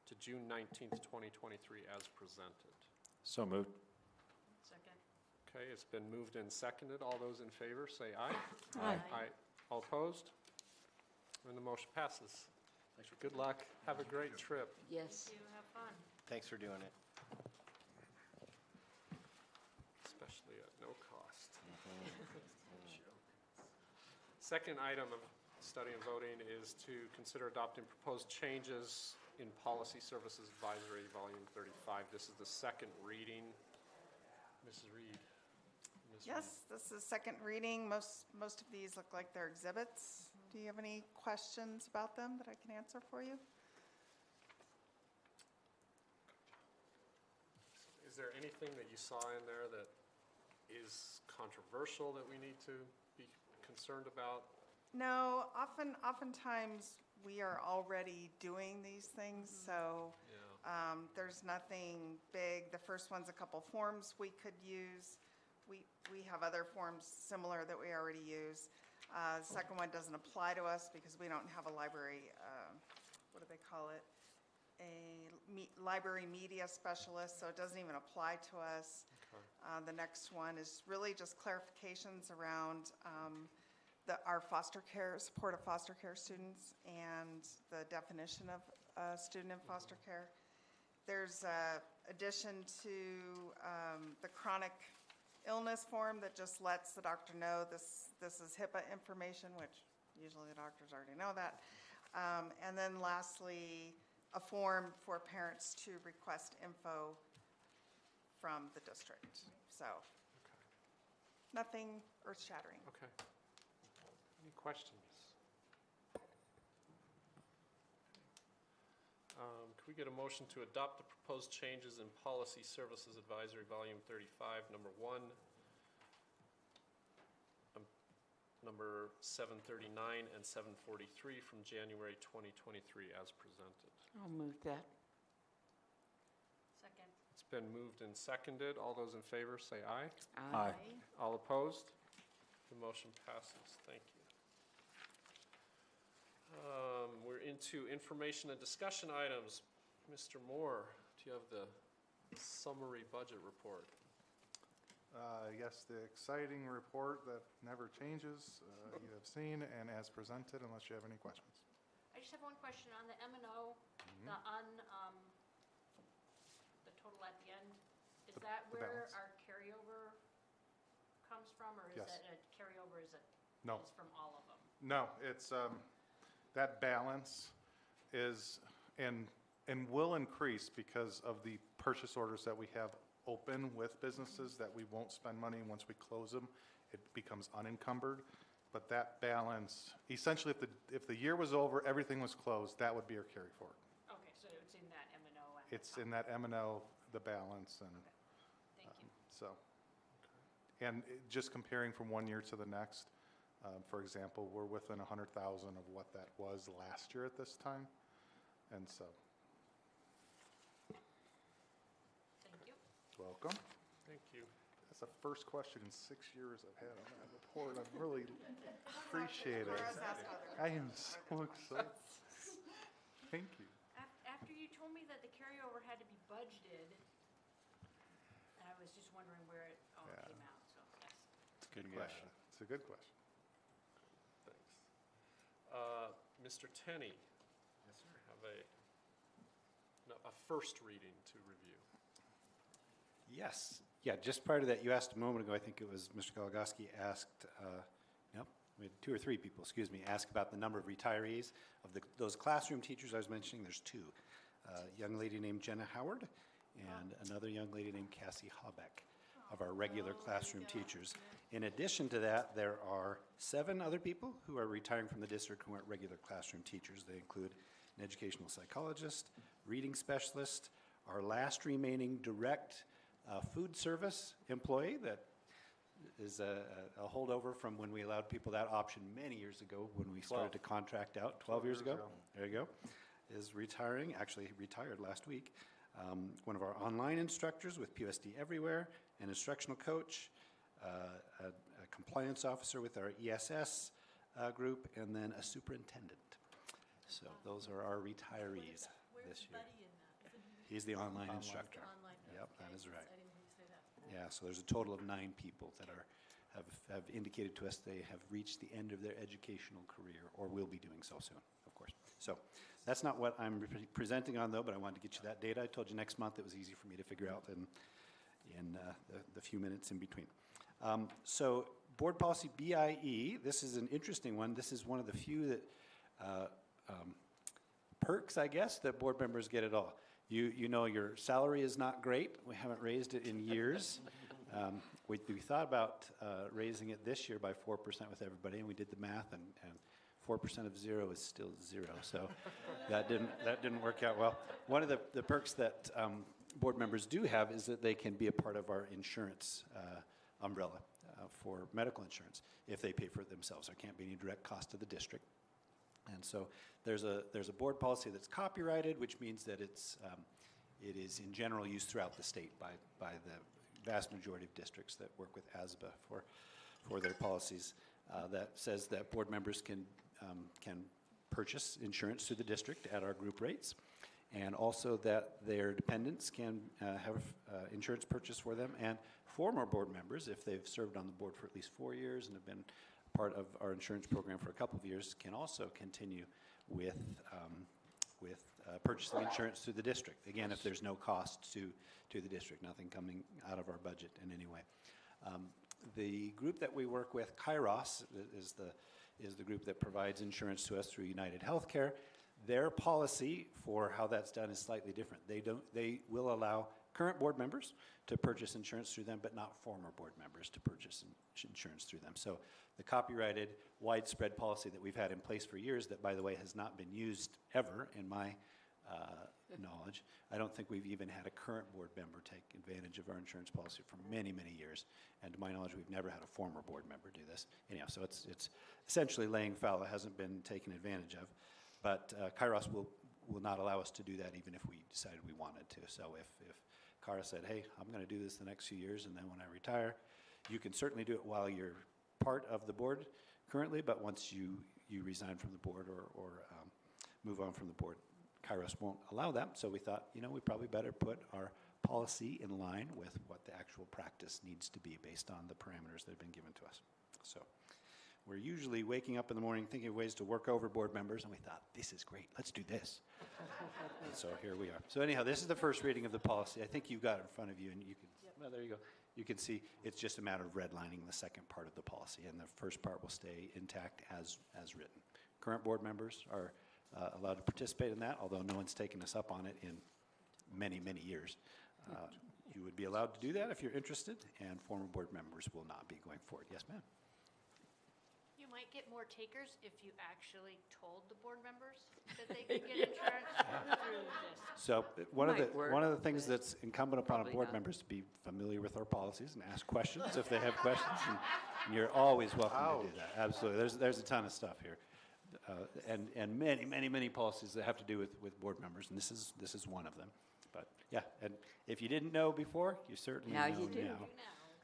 to June 19th, 2023 as presented. So moved. Second. Okay, it's been moved and seconded. All those in favor, say aye. Aye. Aye. All opposed? And the motion passes. Good luck. Have a great trip. Yes. You have fun. Thanks for doing it. Especially at no cost. Second item of study and voting is to consider adopting proposed changes in Policy Services Advisory, Volume 35. This is the second reading. Mrs. Reed. Yes, this is second reading. Most of these look like they're exhibits. Do you have any questions about them that I can answer for you? Is there anything that you saw in there that is controversial that we need to be concerned about? No, oftentimes we are already doing these things, so Yeah. there's nothing big. The first one's a couple forms we could use. We have other forms similar that we already use. The second one doesn't apply to us because we don't have a library, what do they call it? Library media specialist, so it doesn't even apply to us. Okay. The next one is really just clarifications around our foster care, support of foster care students, and the definition of student in foster care. There's addition to the chronic illness form that just lets the doctor know this is HIPAA information, which usually the doctors already know that. And then lastly, a form for parents to request info from the district. So, nothing earth-shattering. Okay. Any questions? Can we get a motion to adopt the proposed changes in Policy Services Advisory Volume 35, number 1, number 739 and 743 from January 2023 as presented? I'll move that. Second. It's been moved and seconded. All those in favor say aye. Aye. All opposed? The motion passes. Thank you. We're into information and discussion items. Mr. Moore, do you have the summary budget report? Yes, the exciting report that never changes, you have seen and as presented, unless you have any questions. I just have one question on the M&O, Mm-hmm. the total at the end. Is The- that the where balance. our carryover comes from, or is Yes. that a carryover is No. from all of them? No, it's, that balance is, and will increase because of the purchase orders that we have open with businesses that we won't spend money once we close them. It becomes unencumbered. But that balance, essentially, if the year was over, everything was closed, that would be our carry forward. Okay, so it's in that M&O. It's in that M&O, the balance, and Thank you. so. And just comparing from one year to the next, for example, we're within 100,000 of what that was last year at this time. And so, Thank you. welcome. Thank you. That's the first question in 6 years I've had on that report. I really appreciate it. Laura's asked other I am so excited. Thank you. After you told me that the carryover had to be budgeted, I was just wondering where it all Yeah. came out, so, yes. Good Yeah, question. it's a good question. Thanks. Mr. Tenney? Yes, sir. Have a first reading to review. Yes. Yeah, just prior to that, you asked a moment ago, I think it was Mr. Goligoski asked, no, we had 2 or 3 people, excuse me, ask about the number of retirees. Of those classroom teachers I was mentioning, there's 2. A young lady named Jenna Howard and another young lady named Cassie Habeck of our regular classroom teachers. In addition to that, there are 7 other people who are retiring from the district who aren't regular classroom teachers. They include an educational psychologist, reading specialist, our last remaining direct food service employee that is a holdover from when we allowed people that option many years ago when we started to contract out, 12 years ago. There you go. Is retiring, actually retired last week. One of our online instructors with PUSD Everywhere, an instructional coach, a compliance officer with our ESS group, and then a superintendent. So those are our retirees this year. Buddy in that? Isn't he He's the online Online. instructor. online? Yep, Okay, that is right. I didn't hear you say that. Yeah, so there's a total of 9 people that have indicated to us they have reached the end of their educational career, or will be doing so soon, of course. So that's not what I'm presenting on, though, but I wanted to get you that data. I told you next month it was easy for me to figure out in the few minutes in between. So board policy BIE, this is an interesting one. This is one of the few that perks, I guess, that board members get at all. You know your salary is not great. We haven't raised it in years. We thought about raising it this year by 4% with everybody, and we did the math, and 4% of 0 is still 0, so that didn't work out well. One of the perks that board members do have is that they can be a part of our insurance umbrella for medical insurance if they pay for it themselves. There can't be any direct cost to the district. And so there's a board policy that's copyrighted, which means that it is in general use throughout the state by the vast majority of districts that work with ASBA for their policies, that says that board members can purchase insurance through the district at our group rates, and also that their dependents can have insurance purchased for them, and former board members, if they've served on the board for at least 4 years and have been part of our insurance program for a couple of years, can also continue with purchasing insurance through the district. Again, if there's no cost to the district, nothing coming out of our budget in any way. The group that we work with, Kairos, is the group that provides insurance to us through United Healthcare. Their policy for how that's done is slightly different. They will allow current board members to purchase insurance through them, but not former board members to purchase insurance through them. So the copyrighted, widespread policy that we've had in place for years, that, by the way, has not been used ever in my knowledge. I don't think we've even had a current board member take advantage of our insurance policy for many, many years. And to my knowledge, we've never had a former board member do this. Anyhow, so it's essentially laying foul. It hasn't been taken advantage of. But Kairos will not allow us to do that even if we decided we wanted to. So if Kairos said, hey, I'm going to do this the next few years, and then when I retire, you can certainly do it while you're part of the board currently, but once you resign from the board or move on from the board, Kairos won't allow that. So we thought, we probably better put our policy in line with what the actual practice needs to be based on the parameters that have been given to us. So we're usually waking up in the morning thinking of ways to work over board members, and we thought, this is great, let's do this. And so here we are. So anyhow, this is the first reading of the policy. I think you've got it in front of you, and you can, well, there you go. You can see it's just a matter of redlining the second part of the policy, and the first part will stay intact as written. Current board members are allowed to participate in that, although no one's taken us up on it in many, many years. You would be allowed to do that if you're interested, and former board members will not be going forward. Yes, ma'am? You might get more takers if you actually told the board members that they could get insurance through this. So one Might work, of the things that's incumbent upon probably board not. members to be familiar with our policies and ask questions if they have questions. And you're always welcome to do that. Absolutely. There's a ton of stuff here. And many, many, many policies that have to do with board members, and this is one of them. But yeah, and if you didn't know before, you certainly Now know you do. now.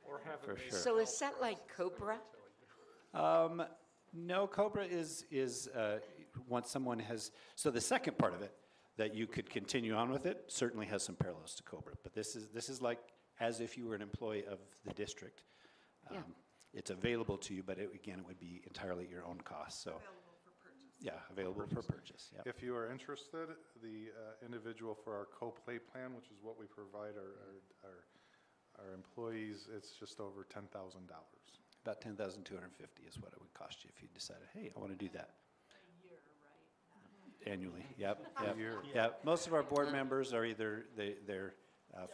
Or have For it made sure. So is that like Cobra? No, Cobra is once someone has, so the second part of it, that you could continue on with it, certainly has some parallels to Cobra. But this is like as if you were an employee of the district. Yeah. It's available to you, but again, it would be entirely at your own cost. So Available for purchase. yeah, available for purchase. Yeah. If you are interested, the individual for our co-pay plan, which is what we provide our employees, it's just over $10,000. About $10,250 is what it would cost you if you decided, hey, I want to do that. A year, right? Annually, yep, yep. year. Yeah, most of our board members are either they're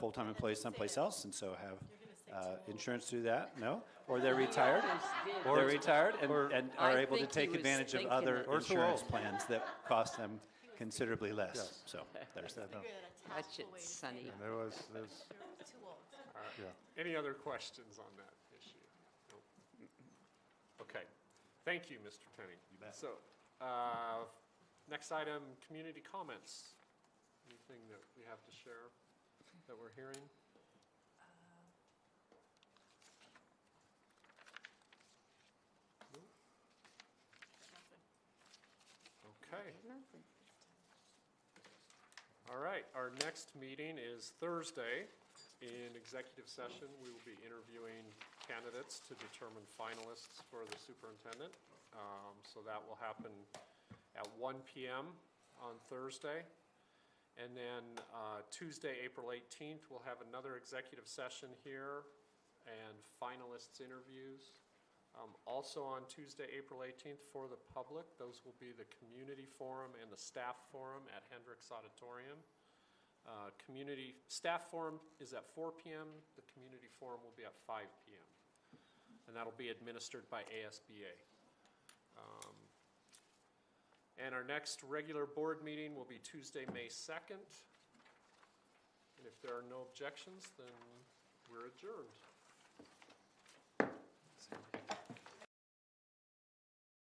full-time employees someplace else, and so have insurance through that, no? Or they're retired, they're retired and are I able to think take he was advantage of thinking other it. Or too insurance old. plans that cost them considerably less. Yes. So there's that. Watch it, Sonny. And there's Too old. yeah. Any other questions on that issue? Nope. Okay. Thank you, Mr. Tenney. You bet. So, next item, community comments. Anything that we have to share that we're hearing? Okay. Nothing. All right, our next meeting is Thursday. In executive session, we will be interviewing candidates to determine finalists for the superintendent. So that will happen at 1 p.m. on Thursday. And then Tuesday, April 18th, we'll have another executive session here and finalists interviews. Also on Tuesday, April 18th, for the public, those will be the community forum and the staff forum at Hendricks Auditorium. Community staff forum is at 4 p.m. The community forum will be at 5 p.m. And that'll be administered by ASBA. And our next regular board meeting will be Tuesday, May 2nd. And if there are no objections, then we're adjourned.